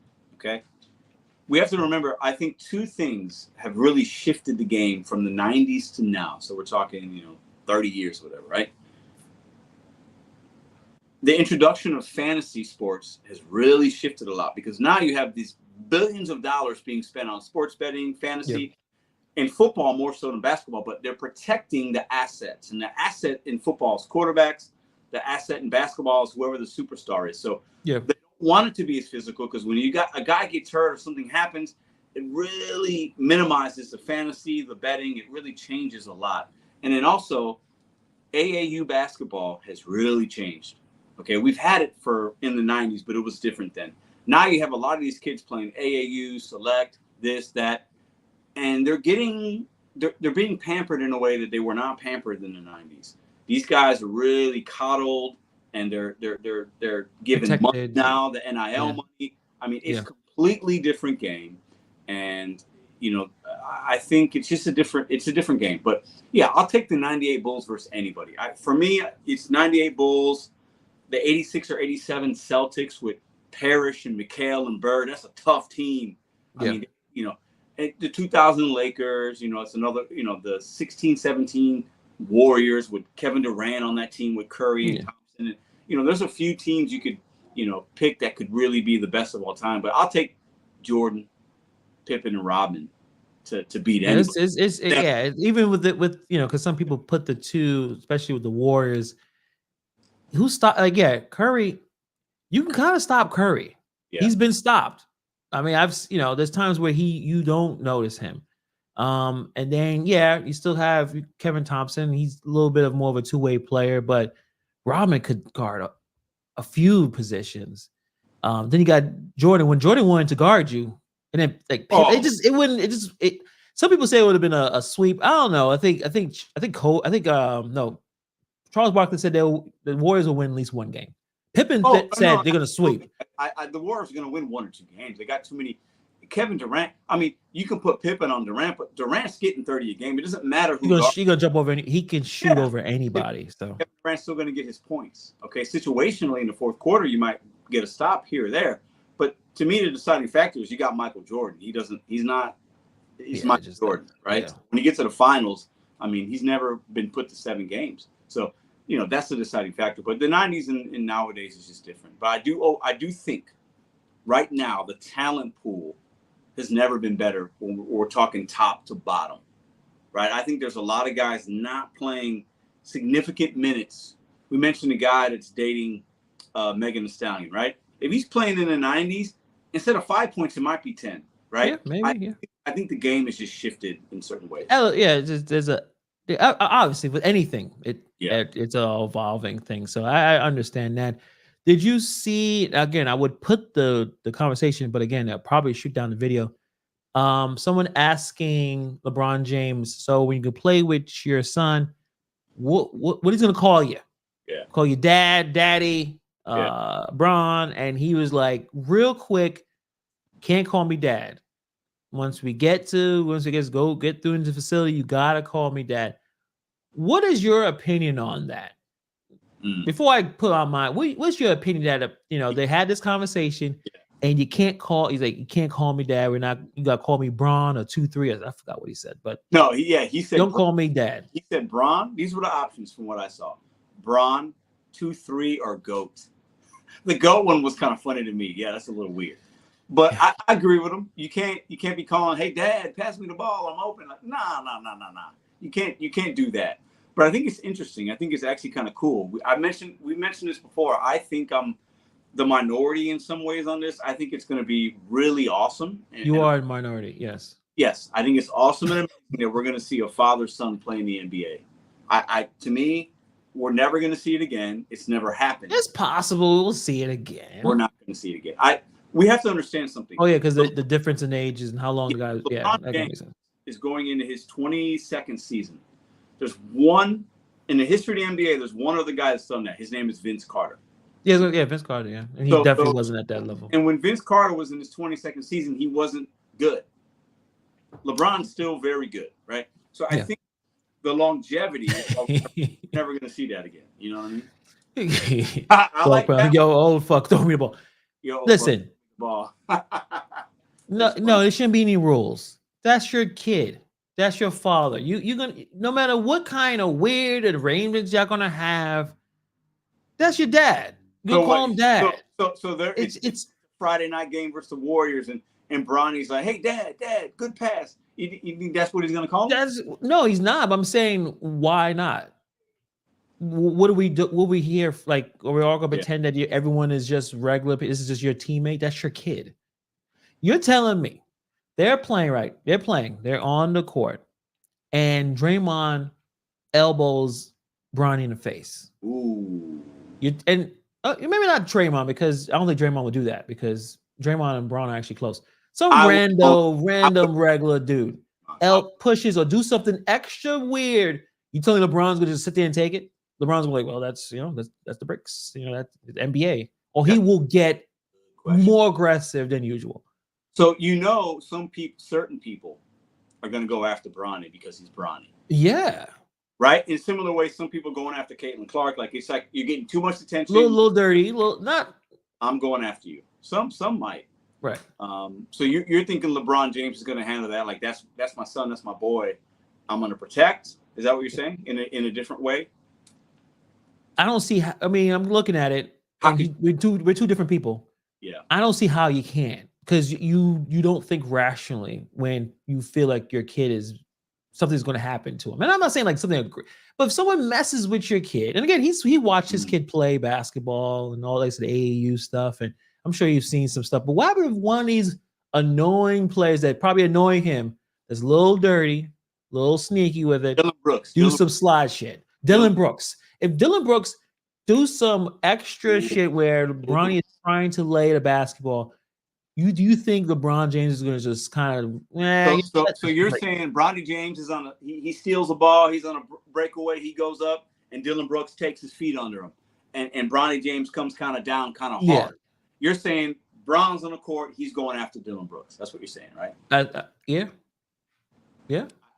we have to remember, I think two things have really shifted the game from the 90s to now. So we're talking, 30 years, whatever, right? The introduction of fantasy sports has really shifted a lot, because now you have these billions of dollars being spent on sports betting, fantasy, and football more so than basketball, but they're protecting the assets. And the asset in football is quarterbacks. The asset in basketball is whoever the superstar is. So they don't want it to be as physical, because when you got a guy gets hurt or something happens, it really minimizes the fantasy, the betting. It really changes a lot. And then also, AAU basketball has really changed. We've had it in the 90s, but it was different then. Now you have a lot of these kids playing AAU, select, this, that, and they're being pampered in a way that they were not pampered in the 90s. These guys are really coddled, and they're given protected money now, the NIL money. I mean, it's a completely different game, and I think it's just a different game. But yeah, I'll take the 98 Bulls versus anybody. For me, it's 98 Bulls. The 86 or 87 Celtics with Parrish and McHale and Bird, that's a tough team. I mean, the 2000 Lakers, it's another, the 16-17 Warriors with Kevin Durant on that team with Curry and Thompson. And, there's a few teams you could, pick that could really be the best of all time. But I'll take Jordan, Pippen, and Rodman to beat anybody. Even with because some people put the two, especially with the Warriors. Who stopped? Curry. You can kind of stop Curry. Yeah. He's been stopped. I mean, there's times where you don't notice him. And then you still have Kevin Thompson. He's a little bit of more of a two-way player, but Rodman could guard a few positions. Then you got Jordan. When Jordan wanted to guard you, and then some people say it would have been a sweep. I don't know. I think Charles Barkley said the Warriors will win at least one game. Pippen said they're going to sweep. The Warriors are going to win 1 or 2 games. They got too many. Kevin Durant. I mean, you can put Pippen on Durant, but Durant's getting 30 a game. It doesn't matter who. He's going to jump over. He can shoot over anybody. So Kevin Durant's still going to get his points. Situationally in the fourth quarter, you might get a stop here or there. But to me, the deciding factor is you got Michael Jordan. He's Michael Jordan, right? Yeah. When he gets to the finals, I mean, he's never been put to 7 games. So, that's the deciding factor. But the 90s and nowadays is just different. But I do think right now the talent pool has never been better when we're talking top to bottom, right? I think there's a lot of guys not playing significant minutes. We mentioned a guy that's dating Megan Thee Stallion, right? If he's playing in the 90s, instead of 5 points, it might be 10. right? Yeah, maybe. I think the game has just shifted in certain ways. Yeah, there's obviously with anything, it's an evolving thing. So I understand that. Did you see again? I would put the conversation, but again, I'll probably shoot down the video. Someone asking LeBron James, so when you can play with your son, what he's gonna call you? Yeah. Call you dad, daddy, Bron, and he was like, real quick, can't call me dad. Once we get through into the facility, you gotta call me dad. What is your opinion on that? Before I put on mine, what's your opinion that they had this conversation and you can't call? He's like, you can't call me dad. You gotta call me Bron or 2-3. I forgot what he said, but no, he said don't call me dad. He said Bron. These were the options from what I saw: Bron, 2-3, or Goat. The Goat one was kind of funny to me. Yeah, that's a little weird. But I agree with him. You can't be calling, hey dad, pass me the ball, I'm open. Like, nah. You can't do that. But I think it's interesting. I think it's actually kind of cool. We mentioned this before. I think I'm the minority in some ways on this. I think it's going to be really awesome. You are a minority, yes. Yes, I think it's awesome and amazing that we're going to see a father-son play in the NBA. To me, we're never going to see it again. It's never happened. It's possible we'll see it again. We're not going to see it again. We have to understand something. Oh yeah, because the difference in ages and how long the guy. Yeah, that makes sense. Is going into his 22nd season. There's one in the history of the NBA. There's one other guy that's done that. His name is Vince Carter. Yeah, Vince Carter. Yeah, and he definitely wasn't at that level. And when Vince Carter was in his 22nd season, he wasn't good. LeBron's still very good, right? So I think the longevity, we're never going to see that again. You know what I mean? I like that. Yo, old fuck, throw me the ball. Yo, listen. Ball. no, there shouldn't be any rules. That's your kid. That's your father. You're gonna, no matter what kind of weird arrangements you're gonna have, that's your dad. You call him dad. So there it's Friday night game versus the Warriors, and Bronny's like, hey dad, good pass. You think that's what he's gonna call him? No, he's not. But I'm saying, why not? What do we do? What we hear? Like, are we all gonna pretend that everyone is just regular? This is just your teammate. That's your kid. You're telling me they're playing right. They're on the court, and Draymond elbows Bronny in the face. Ooh. Maybe not Draymond, because I don't think Draymond would do that, because Draymond and Bron are actually close. Some random regular dude pushes or do something extra weird. You telling LeBron's gonna just sit there and take it? LeBron's gonna be like, well, that's the bricks. That's the NBA. Or he will get more aggressive than usual. So certain people are gonna go after Bronny because he's Bronny. Yeah. Right? In similar ways, some people going after Caitlin Clark, like it's like you're getting too much attention. Little dirty, not. I'm going after you. Some might. Right. So you're thinking LeBron James is going to handle that like that's my son, that's my boy. I'm going to protect. Is that what you're saying? In a different way? I don't see how. I mean, I'm looking at it. We're two different people. Yeah. I don't see how you can, because you don't think rationally when you feel like your kid something's going to happen to him. And I'm not saying like something, but if someone messes with your kid, and again, he watched his kid play basketball and all this, the AAU stuff, and I'm sure you've seen some stuff. But what happens if one of these annoying players that probably annoy him is a little dirty, a little sneaky with it, Dylan Brooks, some slide shit? Dylan Brooks. If Dylan Brooks do some extra shit where Bronny is trying to lay the basketball, do you think LeBron James is going to just kind of? So you're saying Bronny James is he steals the ball, he's on a breakaway, he goes up, and Dylan Brooks takes his feet under him, and Bronny James comes kind of down, kind of hard. Yeah. You're saying Bron's on the court, he's going after Dylan Brooks. That's what you're saying, right? Yeah.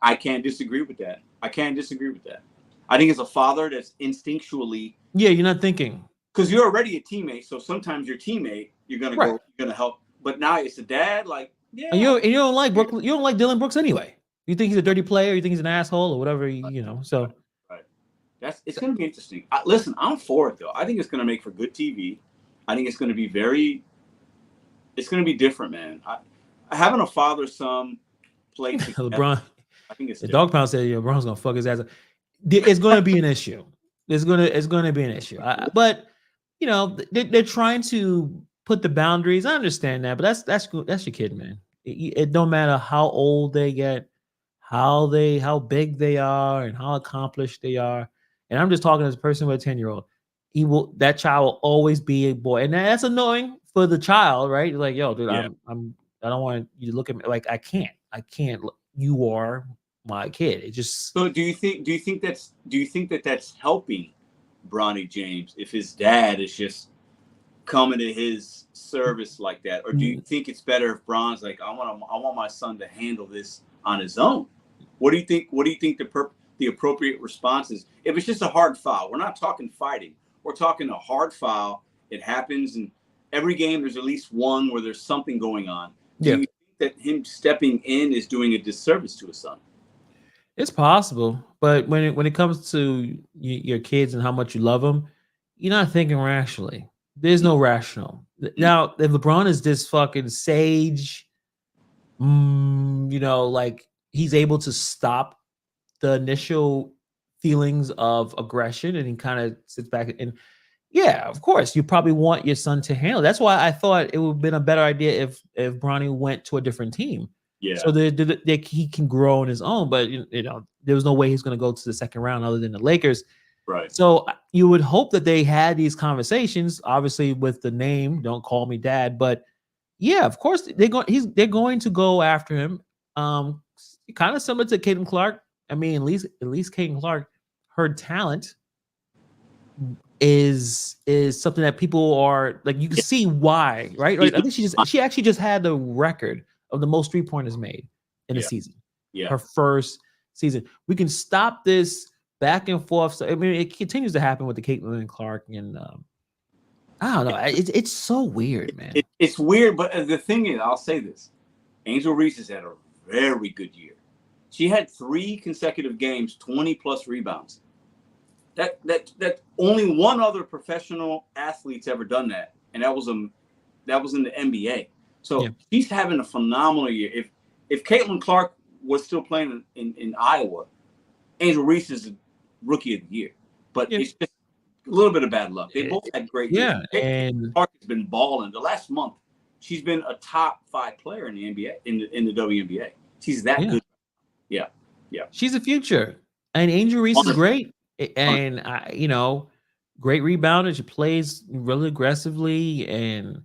I can't disagree with that. I think as a father, that's instinctually. Yeah, you're not thinking. Because you're already a teammate, so sometimes your teammate, you're gonna go, you're gonna help. But now it's a dad, like, yeah. And you don't like Brooklyn. You don't like Dylan Brooks anyway. You think he's a dirty player. You think he's an asshole or whatever. So. Right. It's gonna be interesting. Listen, I'm for it though. I think it's gonna make for good TV. I think it's gonna be different, man. Having a father-son play together, LeBron. I think it's the dog pound said, LeBron's gonna fuck his ass up. It's gonna be an issue. It's gonna be an issue. But they're trying to put the boundaries. I understand that, but that's your kid, man. It don't matter how old they get, how big they are, and how accomplished they are. And I'm just talking as a person with a 10-year-old. That child will always be a boy, and that's annoying for the child, right? Like, yo, dude, Yeah. I don't want you to look at me like I can't. You are my kid. It just. So do you think that's helping Bronny James if his dad is just coming to his service like that, or do you think it's better if Bron's like, I want my son to handle this on his own? What do you think? What do you think the appropriate response is? If it's just a hard foul, we're not talking fighting. We're talking a hard foul. It happens, and every game there's at least one where there's something going on. Do you think that him stepping in is doing a disservice to his son? It's possible, but when it comes to your kids and how much you love them, you're not thinking rationally. There's no rational. Now, if LeBron is this fucking sage, like he's able to stop the initial feelings of aggression, and he kind of sits back and, yeah, of course, you probably want your son to handle. That's why I thought it would have been a better idea if Bronny went to a different team. Yeah. So that he can grow on his own. But there was no way he's going to go to the second round other than the Lakers. Right. So you would hope that they had these conversations, obviously with the name, don't call me dad. But yeah, of course they're going to go after him. Kind of similar to Caitlin Clark. I mean, at least Caitlin Clark, her talent is something that people are like, you can see why, right? I think she actually just had the record of the most 3-pointers made in a season. Yeah. Her first season. We can stop this back and forth. So, I mean, it continues to happen with the Caitlin Clark, and I don't know. It's so weird, man. It's weird, but the thing is, I'll say this: Angel Reese has had a very good year. She had 3 consecutive games, 20+ rebounds. That only one other professional athlete's ever done that, and that was in the NBA. So she's having a phenomenal year. If Caitlin Clark was still playing in Iowa, Angel Reese is the rookie of the year. But it's just a little bit of bad luck. They both had great years. And Clark has been balling. The last month, she's been a top 5 player in the NBA, in the WNBA. She's that good. Yeah. She's the future. And Angel Reese is great. And great rebounder. She plays really aggressively, and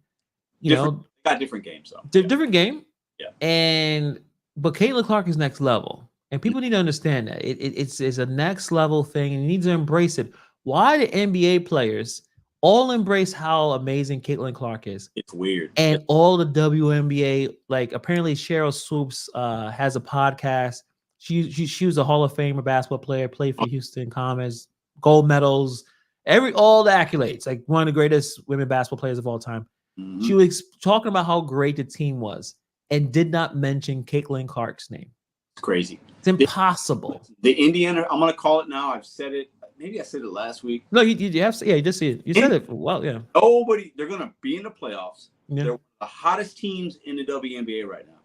got different games though. Different game. Yeah. But Caitlin Clark is next level, and people need to understand that it's a next level thing, and you need to embrace it. Why the NBA players all embrace how amazing Caitlin Clark is? It's weird. And all the WNBA, like apparently Cheryl Swoops has a podcast. She was a Hall of Famer basketball player, played for Houston Comets, gold medals, all the accolades, like one of the greatest women basketball players of all time. Mm-hmm. She was talking about how great the team was and did not mention Caitlin Clark's name. It's crazy. It's impossible. The Indiana, I'm going to call it now. I've said it. Maybe I said it last week. No, you have. Yeah, you just see it. You said it. Well, yeah. They're going to be in the playoffs. Yeah. They're the hottest teams in the WNBA right now.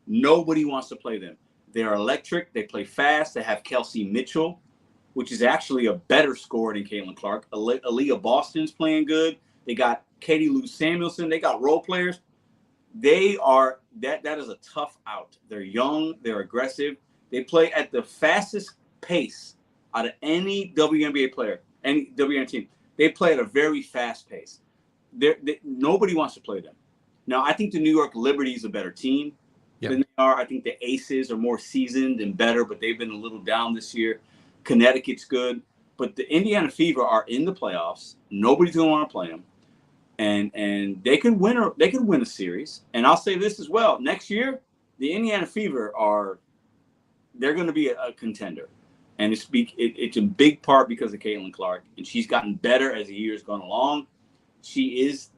Nobody wants to play them. They're electric. They play fast. They have Kelsey Mitchell, which is actually a better scorer than Caitlin Clark. Aaliyah Boston's playing good. They got Katie Lou Samuelson. They got role players. They are that is a tough out. They're young. They're aggressive. They play at the fastest pace out of any WNBA player, any WNBA team. They play at a very fast pace. Nobody wants to play them. Now, I think the New York Liberty is a better team than they are. I think the Aces are more seasoned and better, but they've been a little down this year. Connecticut's good. But the Indiana Fever are in the playoffs. Nobody's going to want to play them. And they could win a series. And I'll say this as well. Next year, the Indiana Fever they're going to be a contender. And it's a big part because of Caitlin Clark. And she's gotten better as the year's gone along. She's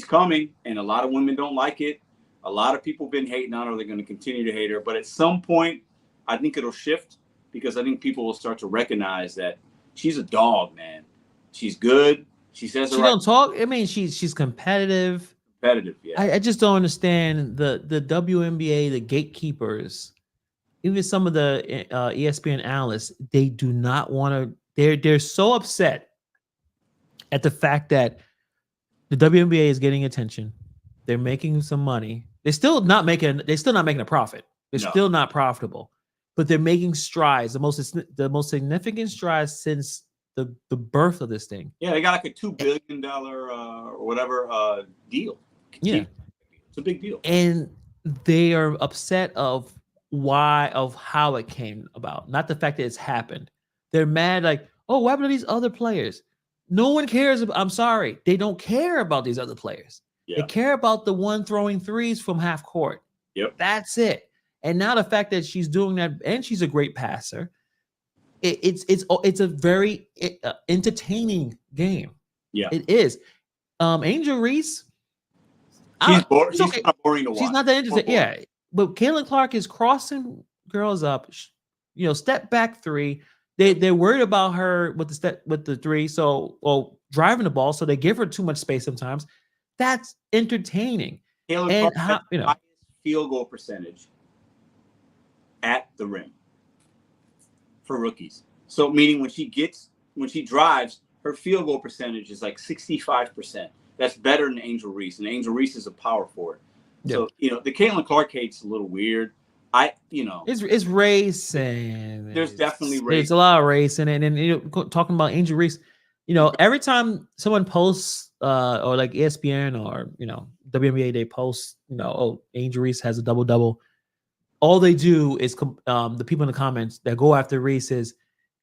coming, and a lot of women don't like it. A lot of people have been hating on her. They're going to continue to hate her. But at some point, I think it'll shift because I think people will start to recognize that she's a dog, man. She's good. She says she don't talk. I mean, she's competitive. Competitive, yeah. I just don't understand the WNBA, the gatekeepers, even some of the ESPN analysts. They do not want to. They're so upset at the fact that the WNBA is getting attention. They're making some money. They're still not making a profit. They're still not profitable, but they're making strides. The most significant strides since the birth of this thing. Yeah, they got like a $2 billion or whatever deal. Yeah, it's a big deal, and they are upset of how it came about, not the fact that it's happened. They're mad, like, oh, what happened to these other players? No one cares. I'm sorry, they don't care about these other players. They care about the one throwing threes from half court. Yep, that's it. And now the fact that she's doing that, and she's a great passer, it's a very entertaining game. Yeah, it is. Angel Reese, she's boring. She's okay. Not boring to watch. She's not that interesting. Yeah, but Caitlin Clark is crossing girls up. Step back three. They're worried about her with the three. So, driving the ball. So they give her too much space sometimes. That's entertaining. Caitlin Clark has highest field goal percentage at the rim for rookies. So meaning when she drives, her field goal percentage is like 65%. That's better than Angel Reese, and Angel Reese is a power forward. So the Caitlin Clark hate's a little weird. It's racing. There's definitely race. There's a lot of race in it, and talking about Angel Reese, every time someone posts or like ESPN or WNBA, they post oh, Angel Reese has a double. All they do is the people in the comments that go after Reese is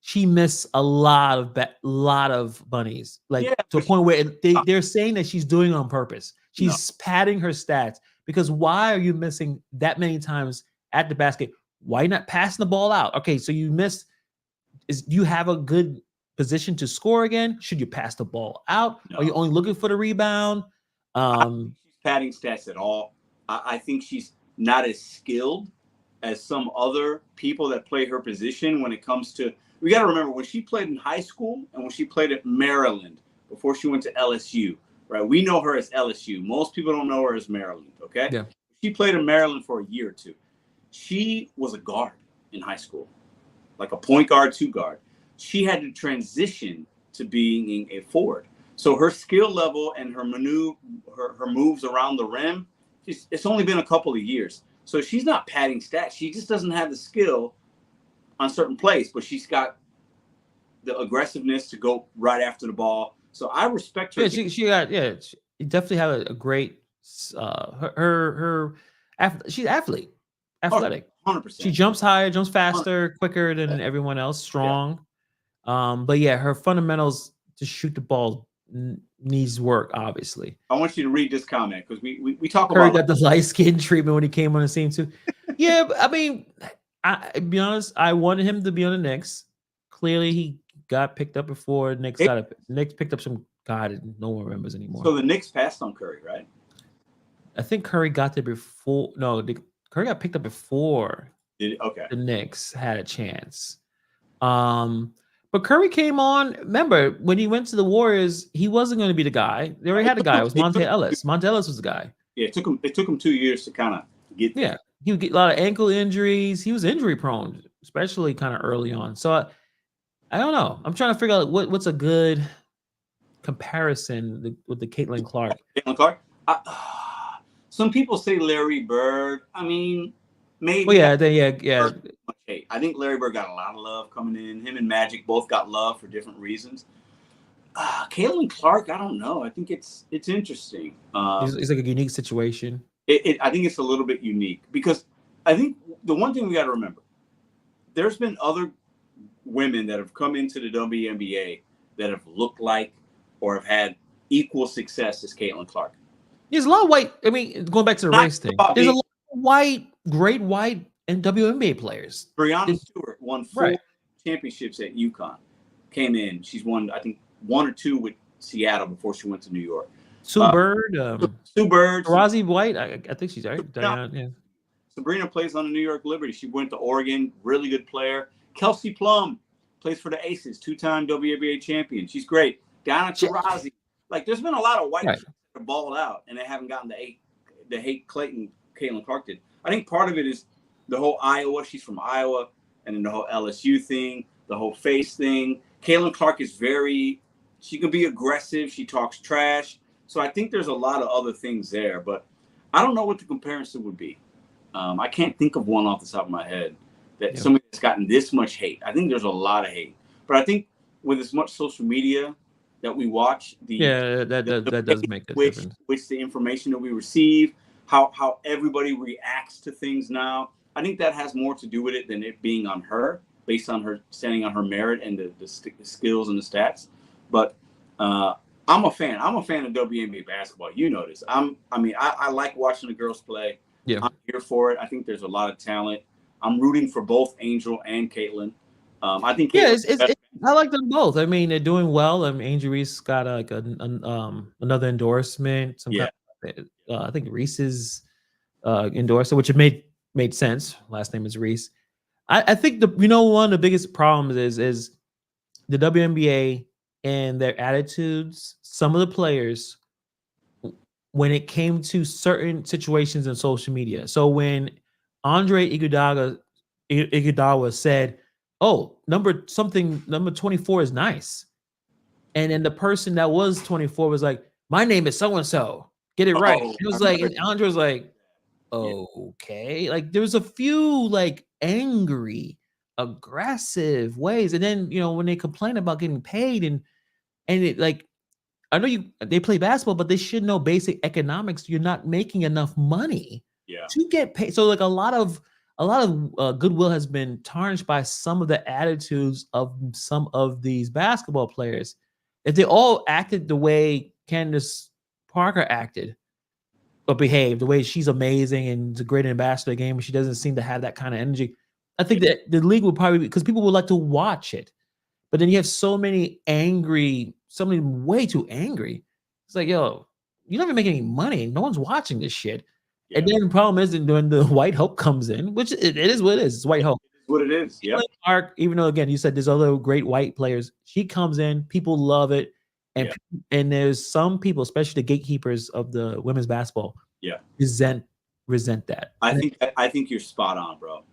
she missed a lot of bunnies, to a point where they're saying that she's doing it on purpose. She's padding her stats, because why are you missing that many times at the basket? Why not passing the ball out? Okay, so you missed. You have a good position to score again? Should you pass the ball out? Are you only looking for the rebound? I don't think she's padding stats at all. I think she's not as skilled as some other people that play her position when it comes to. We got to remember, when she played in high school and when she played at Maryland before she went to LSU, right? We know her as LSU. Most people don't know her as Maryland, okay? Yeah. She played in Maryland for a year or two. She was a guard in high school, like a point guard, two guard. She had to transition to being a forward. So her skill level and her moves around the rim, it's only been a couple of years. So she's not padding stats. She just doesn't have the skill on certain plays, but she's got the aggressiveness to go right after the ball. So I respect her. Yeah, she definitely had a great she's athletic. 100%. She jumps higher, jumps faster, quicker than everyone else, strong. Yeah. But yeah, her fundamentals to shoot the ball needs work, obviously. I want you to read this comment, because we talk Curry about got the light skin treatment when he came on the scene too. Yeah, but I mean, to be honest, I wanted him to be on the Knicks. Clearly, he got picked up before Knicks picked up some guy that no one remembers anymore. So the Knicks passed on Curry, right? I think Curry got there before. No, Curry got picked up before. Okay. The Knicks had a chance. But Curry came on. Remember, when he went to the Warriors, he wasn't going to be the guy. They already had a guy. It was Monte Ellis. Monte Ellis was the guy. Yeah, it took him 2 years to kind of get there. Yeah. He would get a lot of ankle injuries. He was injury prone, especially kind of early on. So I don't know. I'm trying to figure out what's a good comparison with the Caitlin Clark. Caitlin Clark? Some people say Larry Bird. I mean, maybe. Well, yeah. I think Larry Bird got a lot of love coming in. Him and Magic both got love for different reasons. Caitlin Clark, I don't know. I think it's interesting. It's like a unique situation. I think it's a little bit unique, because I think the one thing we got to remember, there's been other women that have come into the WNBA that have looked like or have had equal success as Caitlin Clark. There's a lot of white. I mean, going back to the race thing, there's a lot of great white and WNBA players. Breanna Stewart won 4 championships at UConn. Came in. She's won, I think, 1 or 2 with Seattle before she went to New York. Sue Bird. Tarazi White. I think she's right. Yeah. Sabrina plays on the New York Liberty. She went to Oregon. Really good player. Kelsey Plum plays for the Aces. 2-time WNBA champion. She's great. Diana Taurasi. Like, there's been a lot of white that are balled out, and they haven't gotten the hate Caitlin Clark did. I think part of it is the whole Iowa. She's from Iowa, and then the whole LSU thing, the whole face thing. Caitlin Clark is she can be aggressive. She talks trash. So I think there's a lot of other things there, but I don't know what the comparison would be. I can't think of one off the top of my head that somebody that's gotten this much hate. I think there's a lot of hate, but I think with as much social media that we watch, that does make a difference. Which the information that we receive, how everybody reacts to things now, I think that has more to do with it than it being on her, based on her standing on her merit and the skills and the stats. But I'm a fan. I'm a fan of WNBA basketball. You know this. I like watching the girls play. Yeah, I'm here for it. I think there's a lot of talent. I'm rooting for both Angel and Caitlin. I think I like them both. I mean, they're doing well. Angel Reese got another endorsement. I think Reese's endorser, which it made sense. Last name is Reese. I think one of the biggest problems is the WNBA and their attitudes. Some of the players, when it came to certain situations in social media. So when Andre Iguodala said, "Oh, number 24 is nice," and then the person that was 24 was like, "My name is so and so. Get it right." It was like, and Andre was like, "Okay." Like there was a few like angry, aggressive ways, and then when they complain about getting paid and it like. I know they play basketball, but they should know basic economics. You're not making enough money to get paid. So like a lot of goodwill has been tarnished by some of the attitudes of some of these basketball players. If they all acted the way Candace Parker acted or behaved, the way she's amazing and is a great ambassador of the game, and she doesn't seem to have that kind of energy, I think that the league would probably, because people would like to watch it. But then you have so many way too angry. It's like, yo, you're not even making any money. No one's watching this shit. Yeah. And then the problem is when the White Hope comes in, which it is what it is. It's White Hope. It is what it is. Yeah. Even though, again, you said there's other great white players, she comes in, people love it. And and there's some people, especially the gatekeepers of the women's basketball, resent that. I think you're spot on, bro.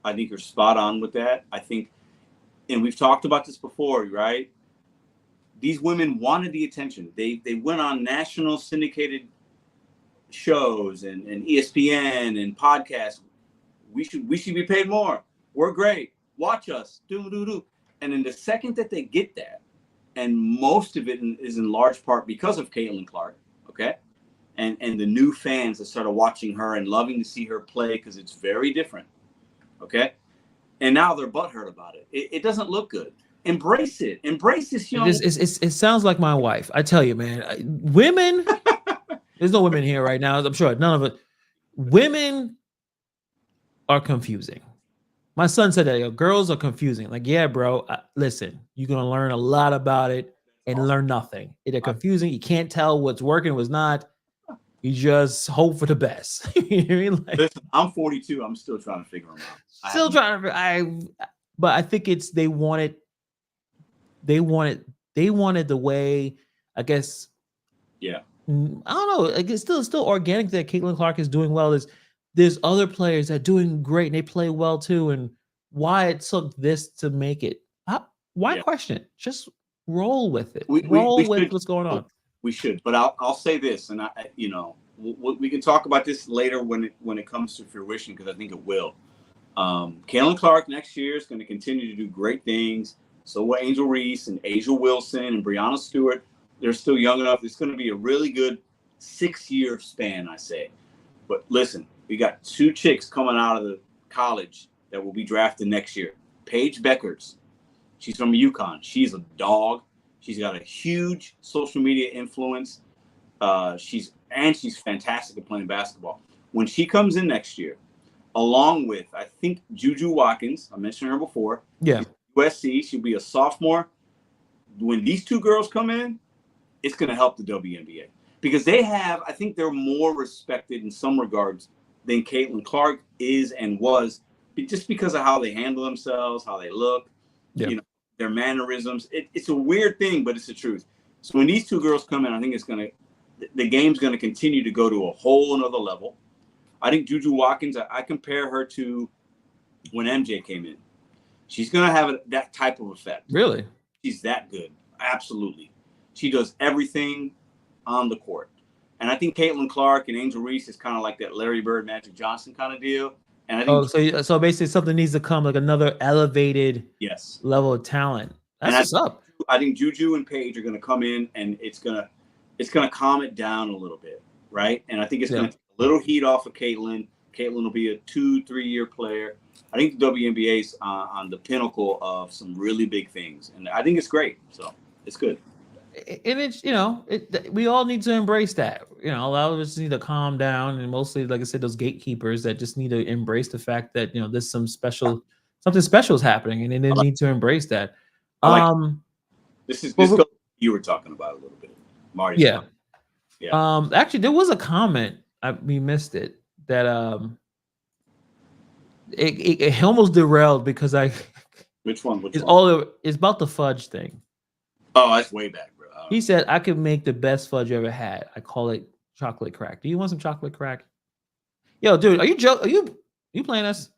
I think you're spot on with that. I think, and we've talked about this before, right? These women wanted the attention. They went on national syndicated shows and ESPN and podcasts. We should be paid more. We're great. Watch us. Do. And then the second that they get that, and most of it is in large part because of Caitlin Clark, okay? And the new fans that started watching her and loving to see her play because it's very different, okay? And now they're butthurt about it. It doesn't look good. Embrace it. Embrace this young. It sounds like my wife. I tell you, man. Women. There's no women here right now. I'm sure none of it. Women are confusing. My son said that girls are confusing. Like, yeah, bro. Listen, you're gonna learn a lot about it and learn nothing. They're confusing. You can't tell what's working, what's not. You just hope for the best. You know what I mean? Like, listen, I'm 42. I'm still trying to figure them out. But I think it's they wanted the way, I guess. Yeah. I don't know. Like it's still organic that Caitlin Clark is doing well. There's other players that are doing great and they play well too. And why it took this to make it? Why question it? Just roll with it. Roll with what's going on. We should, but I'll say this, and we can talk about this later when it comes to fruition, because I think it will. Caitlin Clark next year is going to continue to do great things. So will Angel Reese and Asia Wilson and Brianna Stewart. They're still young enough. It's going to be a really good 6-year span, I say. But listen, we got 2 chicks coming out of the college that will be drafted next year. Paige Beckers. She's from UConn. She's a dog. She's got a huge social media influence. She's fantastic at playing basketball. When she comes in next year, along with, I think, Juju Watkins, I mentioned her before. Yeah. USC, she'll be a sophomore. When these 2 girls come in, it's going to help the WNBA. Because I think they're more respected in some regards than Caitlin Clark is and was, just because of how they handle themselves, how they look, their mannerisms. It's a weird thing, but it's the truth. So when these 2 girls come in, I think the game's going to continue to go to a whole another level. I think Juju Watkins, I compare her to when MJ came in. She's going to have that type of effect. Really? She's that good. Absolutely. She does everything on the court. And I think Caitlin Clark and Angel Reese is kind of like that Larry Bird, Magic Johnson kind of deal. And I think so basically something needs to come, like another elevated level of talent. That's what's up. I think Juju and Paige are going to come in, and it's gonna calm it down a little bit, right? And I think it's going to take a little heat off of Caitlin. Caitlin will be a 2-3 year player. I think the WNBA's on the pinnacle of some really big things, and I think it's great. So it's good. And it's, we all need to embrace that. A lot of us need to calm down, and mostly, like I said, those gatekeepers that just need to embrace the fact that there's something special is happening, and they need to embrace that. This you were talking about a little bit, Marty. Yeah. Actually, there was a comment, we missed it, that it almost derailed because Which one? It's about the fudge thing. Oh, that's way back, bro. He said, I could make the best fudge you ever had. I call it chocolate crack. Do you want some chocolate crack? Yo, dude, are you playing us?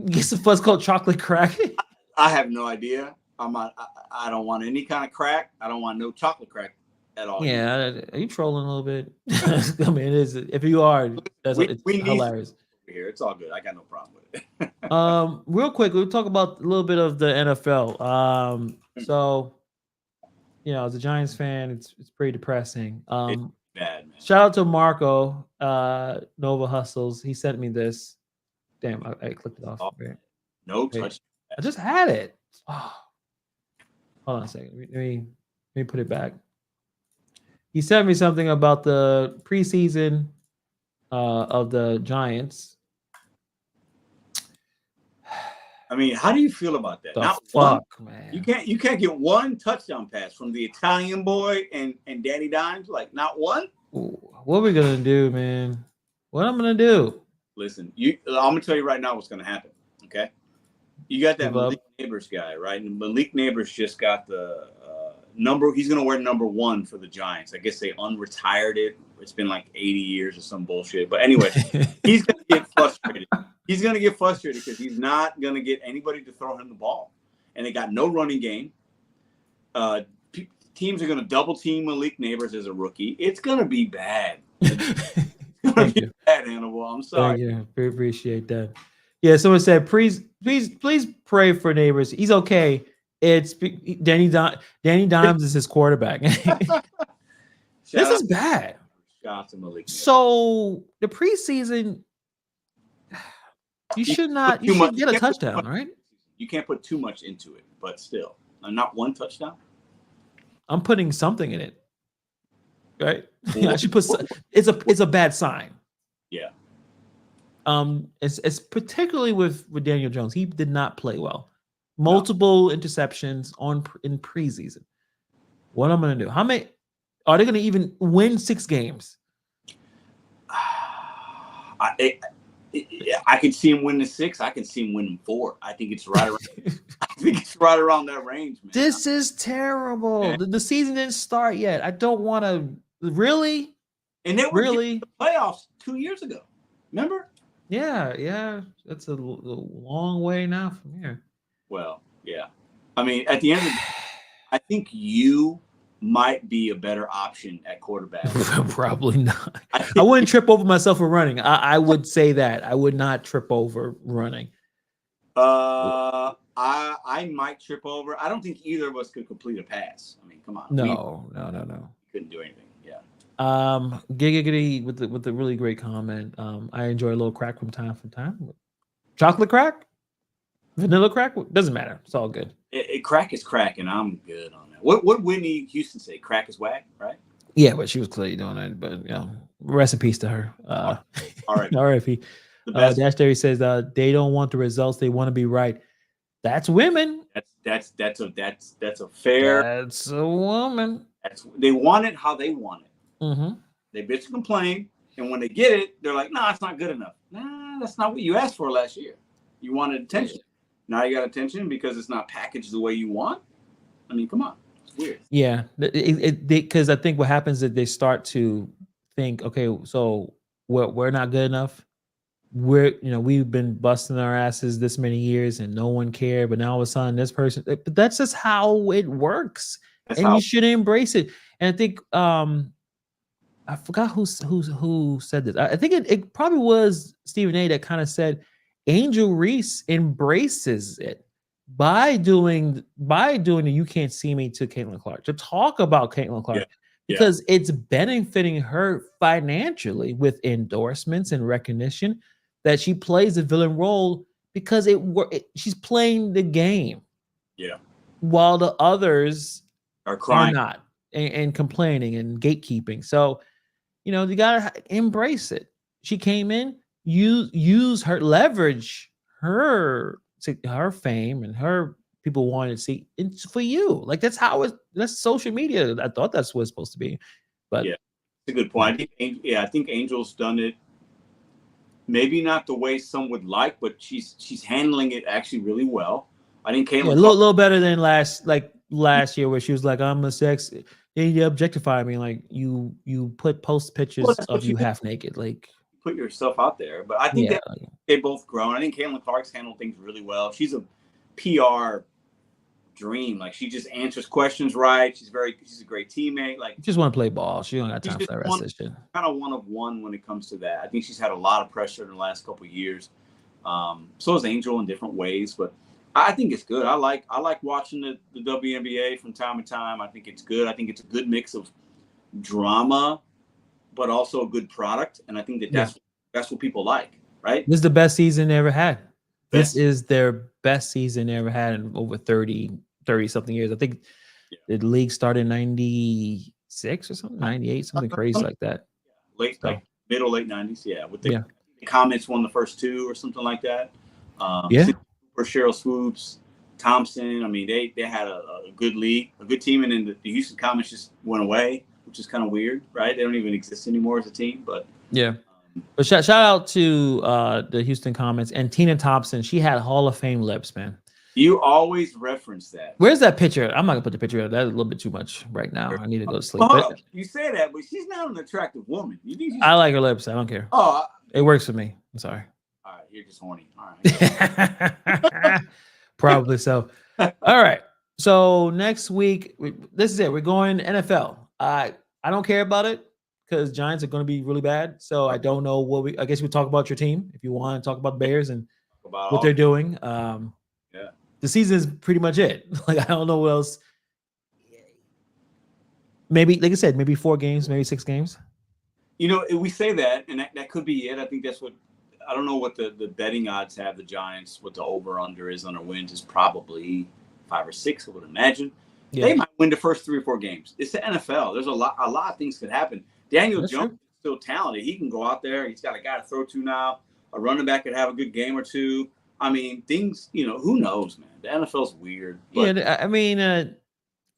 Get some fudge called chocolate crack. I have no idea. I don't want any kind of crack. I don't want no chocolate crack at all. Yeah, are you trolling a little bit? I mean, if you are, it's hilarious. Here, it's all good. I got no problem with it. Real quick, we'll talk about a little bit of the NFL. So, as a Giants fan, it's pretty depressing. It's bad, man. Shout out to Marco, Nova Hustles. He sent me this. Damn, I clicked it off. No touch. I just had it. Oh. Hold on a second. Let me put it back. He sent me something about the preseason of the Giants. I mean, how do you feel about that? Man. You can't get one touchdown pass from the Italian boy and Danny Dimes, like not one. What are we gonna do, man? What I'm gonna do? Listen, I'm gonna tell you right now what's gonna happen. Okay, you got that Malik Neighbors guy, right? And Malik Neighbors just got the number. He's gonna wear number 1 for the Giants. I guess they unretired it. It's been like 80 years or some bullshit. But anyway, he's gonna get frustrated. He's going to get frustrated because he's not going to get anybody to throw him the ball. And they got no running game. Teams are going to double team Malik Neighbors as a rookie. It's going to be bad. It's going to be bad, Hannibal. I'm sorry. Thank you. We appreciate that. Yeah, someone said, please pray for Neighbors. He's okay. It's Danny Dimes is his quarterback. This is bad. So the preseason, you should get a touchdown, right? You can't put too much into it, but still, not one touchdown. I'm putting something in it, right? I should put. It's a bad sign. Yeah. It's particularly with Daniel Jones. He did not play well. Multiple interceptions in preseason. What I'm gonna do? How many are they gonna even win 6 games? I can see him winning 6. I can see him winning 4. I think it's right around. I think it's right around that range, man. This is terrible. Yeah. The season didn't start yet. I don't want to really. And they were really the playoffs 2 years ago. Remember? Yeah. That's a long way now from here. Well, yeah. I mean, at the end of the day, I think you might be a better option at quarterback. Probably not. I wouldn't trip over myself for running. I would say that. I would not trip over running. I might trip over. I don't think either of us could complete a pass. I mean, come on. No. Couldn't do anything. Yeah. Giggity with the really great comment. I enjoy a little crack from time to time. Chocolate crack? Vanilla crack? Doesn't matter. It's all good. Crack is crack, and I'm good on that. What Whitney Houston say? Crack is whack, right? Yeah, but she was clearly doing it. But rest in peace to her. All right. R.I.P. Dash Derry says they don't want the results; they want to be right. That's women. That's a fair. That's a woman. They want it how they want it. Mm-hmm. They bitch and complain, and when they get it, they're like, "Nah, it's not good enough. Nah, that's not what you asked for last year. You wanted attention. Now you got attention because it's not packaged the way you want. I mean, come on, it's weird." Yeah, because I think what happens is they start to think, okay, so we're not good enough. We've been busting our asses this many years and no one cared, but now all of a sudden this person. But that's just how it works, you should embrace it. And I think I forgot who said this. I think it probably was Stephen A. that kind of said Angel Reese embraces it by doing the "You Can't See Me" to Caitlin Clark, to talk about Caitlin Clark, because it's benefiting her financially with endorsements and recognition that she plays a villain role, because she's playing the game. Yeah. While the others are crying, not, and complaining and gatekeeping. So, you gotta embrace it. She came in, use her leverage, her fame and her people wanted to see it's for you. Like that's social media. I thought that's what it's supposed to be. But yeah, it's a good point. I think Angel's done it. Maybe not the way some would like, but she's handling it actually really well. I think Caitlin a little better than last year, where she was like, "I'm a sex." You objectify me, like you post pictures of you half naked, like put yourself out there. But I think that they both grown. I think Caitlin Clark's handled things really well. She's a PR dream. Like she just answers questions right. She's a great teammate. Like just want to play ball. She don't got time for that rest of this shit. Kind of one of one when it comes to that. I think she's had a lot of pressure in the last couple of years. So has Angel in different ways, but I think it's good. I like watching the WNBA from time to time. I think it's good. I think it's a good mix of drama, but also a good product. And I think that's what people like, right? This is the best season they ever had. This is their best season they ever had in over 30 something years. I think the league started in 96 or something, 98, something crazy like that. Late 90s, yeah. With the Comets won the first two or something like that. For Cheryl Swoops, Thompson. I mean, they had a good league, a good team, and then the Houston Comets just went away, which is kind of weird, right? They don't even exist anymore as a team, but but shout out to the Houston Comets and Tina Thompson. She had Hall of Fame lips, man. You always reference that. Where's that picture? I'm not gonna put the picture up. That's a little bit too much right now. I need to go to sleep. You say that, but she's not an attractive woman. I like her lips. I don't care. It works for me. I'm sorry. All right, you're just horny. All right. Probably so. All right. So next week, this is it. We're going NFL. I don't care about it because Giants are going to be really bad. So I don't know I guess we talk about your team if you want to talk about the Bears and what they're doing. The season is pretty much it. Like, I don't know what else. Maybe, like I said, maybe 4 games, maybe 6 games. We say that, and that could be it. I think that's what, I don't know what the betting odds have, the Giants, what the over-under is on their wins is probably 5 or 6, I would imagine. Yeah. They might win the first 3 or 4 games. It's the NFL. There's a lot of things could happen. Daniel Jones is still talented. He can go out there. He's got a guy to throw to now. A running back could have a good game or two. I mean, things, who knows, man. The NFL's weird. But I mean, the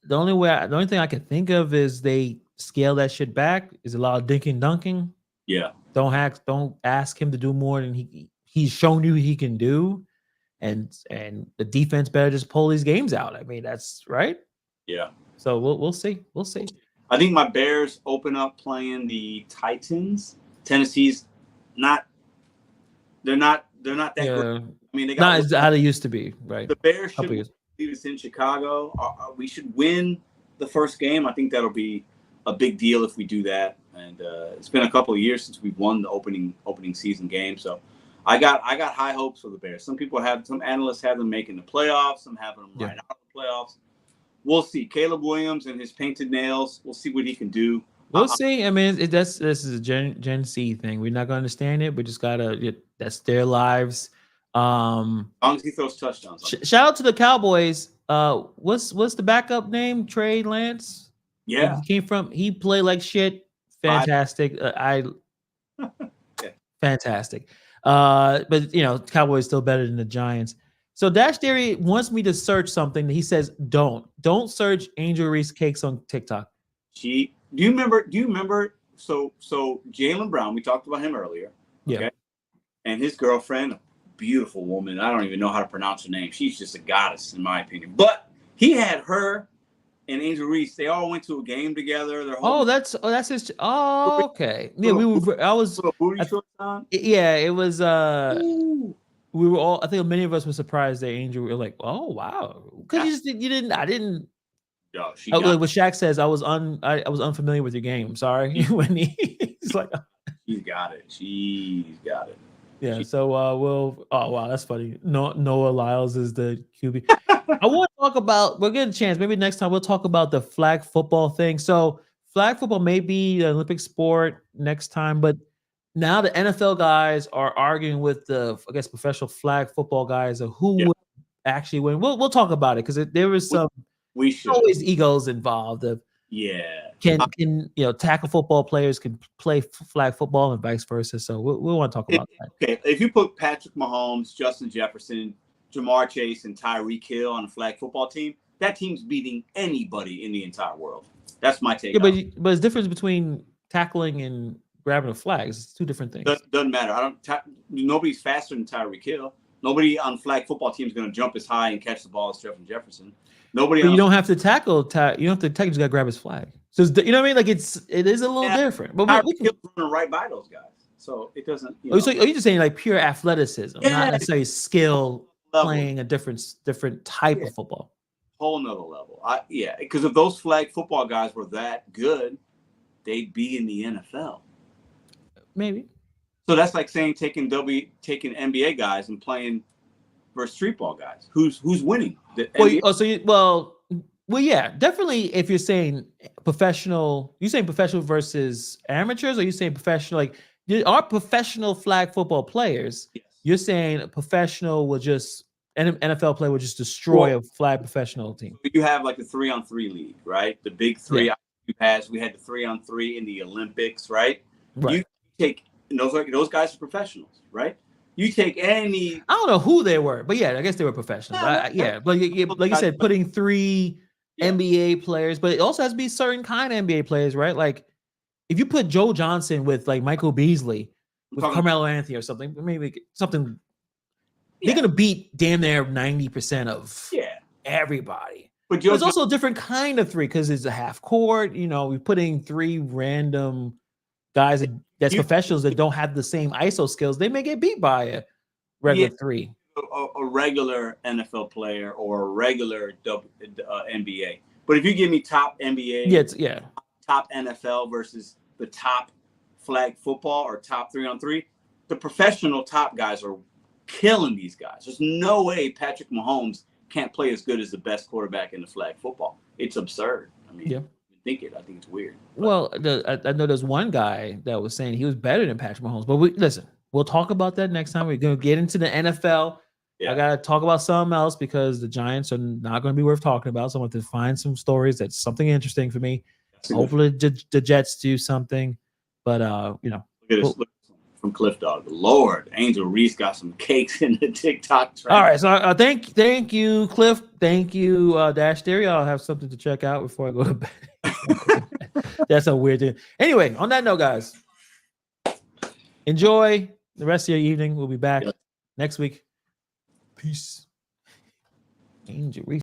only thing I can think of is they scale that shit back. Is a lot of dinking dunking. Yeah. Don't ask him to do more than he's shown you he can do, and the defense better just pull these games out. I mean, that's right. Yeah. So we'll see. We'll see. I think my Bears open up playing the Titans. Tennessee's not. They're not that good. I mean, they got not how they used to be, right? The Bears should leave us in Chicago. We should win the first game. I think that'll be a big deal if we do that. And it's been a couple of years since we've won the opening season game. So I got high hopes for the Bears. Some analysts have them making the playoffs. Some have them right out of the playoffs. We'll see. Caleb Williams and his painted nails. We'll see what he can do. We'll see. I mean, this is a Gen Z thing. We're not going to understand it. We just gotta. That's their lives. As long as he throws touchdowns. Shout out to the Cowboys. What's the backup name? Trey Lance. Yeah, he played like shit. Fantastic. Fantastic. But Cowboys still better than the Giants. So Dash Theory wants me to search something. He says, don't search Angel Reese cakes on TikTok. Do you remember? So Jaylen Brown, we talked about him earlier. Okay? Yeah. And his girlfriend, a beautiful woman. I don't even know how to pronounce her name. She's just a goddess, in my opinion. But he had her and Angel Reese. They all went to a game together. That's his. Oh, okay. Yeah, we were. I was. Yeah, it was. We were all. I think many of us were surprised that Angel. We were like, oh wow, because you didn't. I didn't. Yo, what Shaq says, I was unfamiliar with your game. I'm sorry. When he's like, she's got it. She's got it. Yeah. So oh wow, that's funny. Noah Lyles is the QB. I want to talk about. We'll get a chance. Maybe next time we'll talk about the flag football thing. So flag football may be an Olympic sport next time, but now the NFL guys are arguing with the, I guess, professional flag football guys of who would actually win. We'll talk about it because there was some. We should always egos involved. Can tackle football players can play flag football and vice versa. So we want to talk about that. Okay, if you put Patrick Mahomes, Justin Jefferson, Jamar Chase, and Tyreek Hill on a flag football team, that team's beating anybody in the entire world. That's my take. Yeah, but it's difference between tackling and grabbing a flag. It's two different things. Doesn't matter. Nobody's faster than Tyreek Hill. Nobody on flag football team is going to jump as high and catch the ball as Justin Jefferson. Nobody. But you don't have to tackle. You don't have to tackle. You just got to grab his flag. So you know what I mean? Like it is a little different. But we can run right by those guys, so it doesn't. So are you just saying like pure athleticism, not necessarily skill, playing a different type of football? Whole nother level. Because if those flag football guys were that good, they'd be in the NFL. Maybe. So that's like saying taking NBA guys and playing versus street ball guys. Who's winning? Well, yeah, definitely. If you're saying professional, you saying professional versus amateurs, or you saying professional? Like, are professional flag football players? Yes. You're saying a professional will just an NFL player will just destroy a flag professional team. You have like the 3-on-3 league, right? The big three. We had the 3-on-3 in the Olympics, right? Right. You take those guys are professionals, right? You take any. I don't know who they were, but yeah, I guess they were professionals. Like you said, putting 3 NBA players, but it also has to be certain kind of NBA players, right? Like if you put Joe Johnson with like Michael Beasley, with Carmelo Anthony or something, maybe something. They're gonna beat damn near 90% of everybody. But it's also a different kind of 3 because it's a half court. We're putting 3 random guys that's professionals that don't have the same ISO skills. They may get beat by a regular 3. A regular NFL player or a regular NBA. But if you give me top NBA, top NFL versus the top flag football or top 3-on-3, the professional top guys are killing these guys. There's no way Patrick Mahomes can't play as good as the best quarterback in the flag football. It's absurd. I mean, I think it's weird. Well, I know there's one guy that was saying he was better than Patrick Mahomes, but we'll talk about that next time. We're going to get into the NFL. I got to talk about something else because the Giants are not going to be worth talking about. So I want to find some stories that's something interesting for me. Hopefully the Jets do something, but look at this. Look from Cliff Dog. Lord, Angel Reese got some cakes in the TikTok trend. All right, so thank you, Cliff. Thank you, Dash Theory. I'll have something to check out before I go to bed. That's a weird thing. Anyway, on that note, guys, enjoy the rest of your evening. We'll be back next week. Peace. Angel Reese.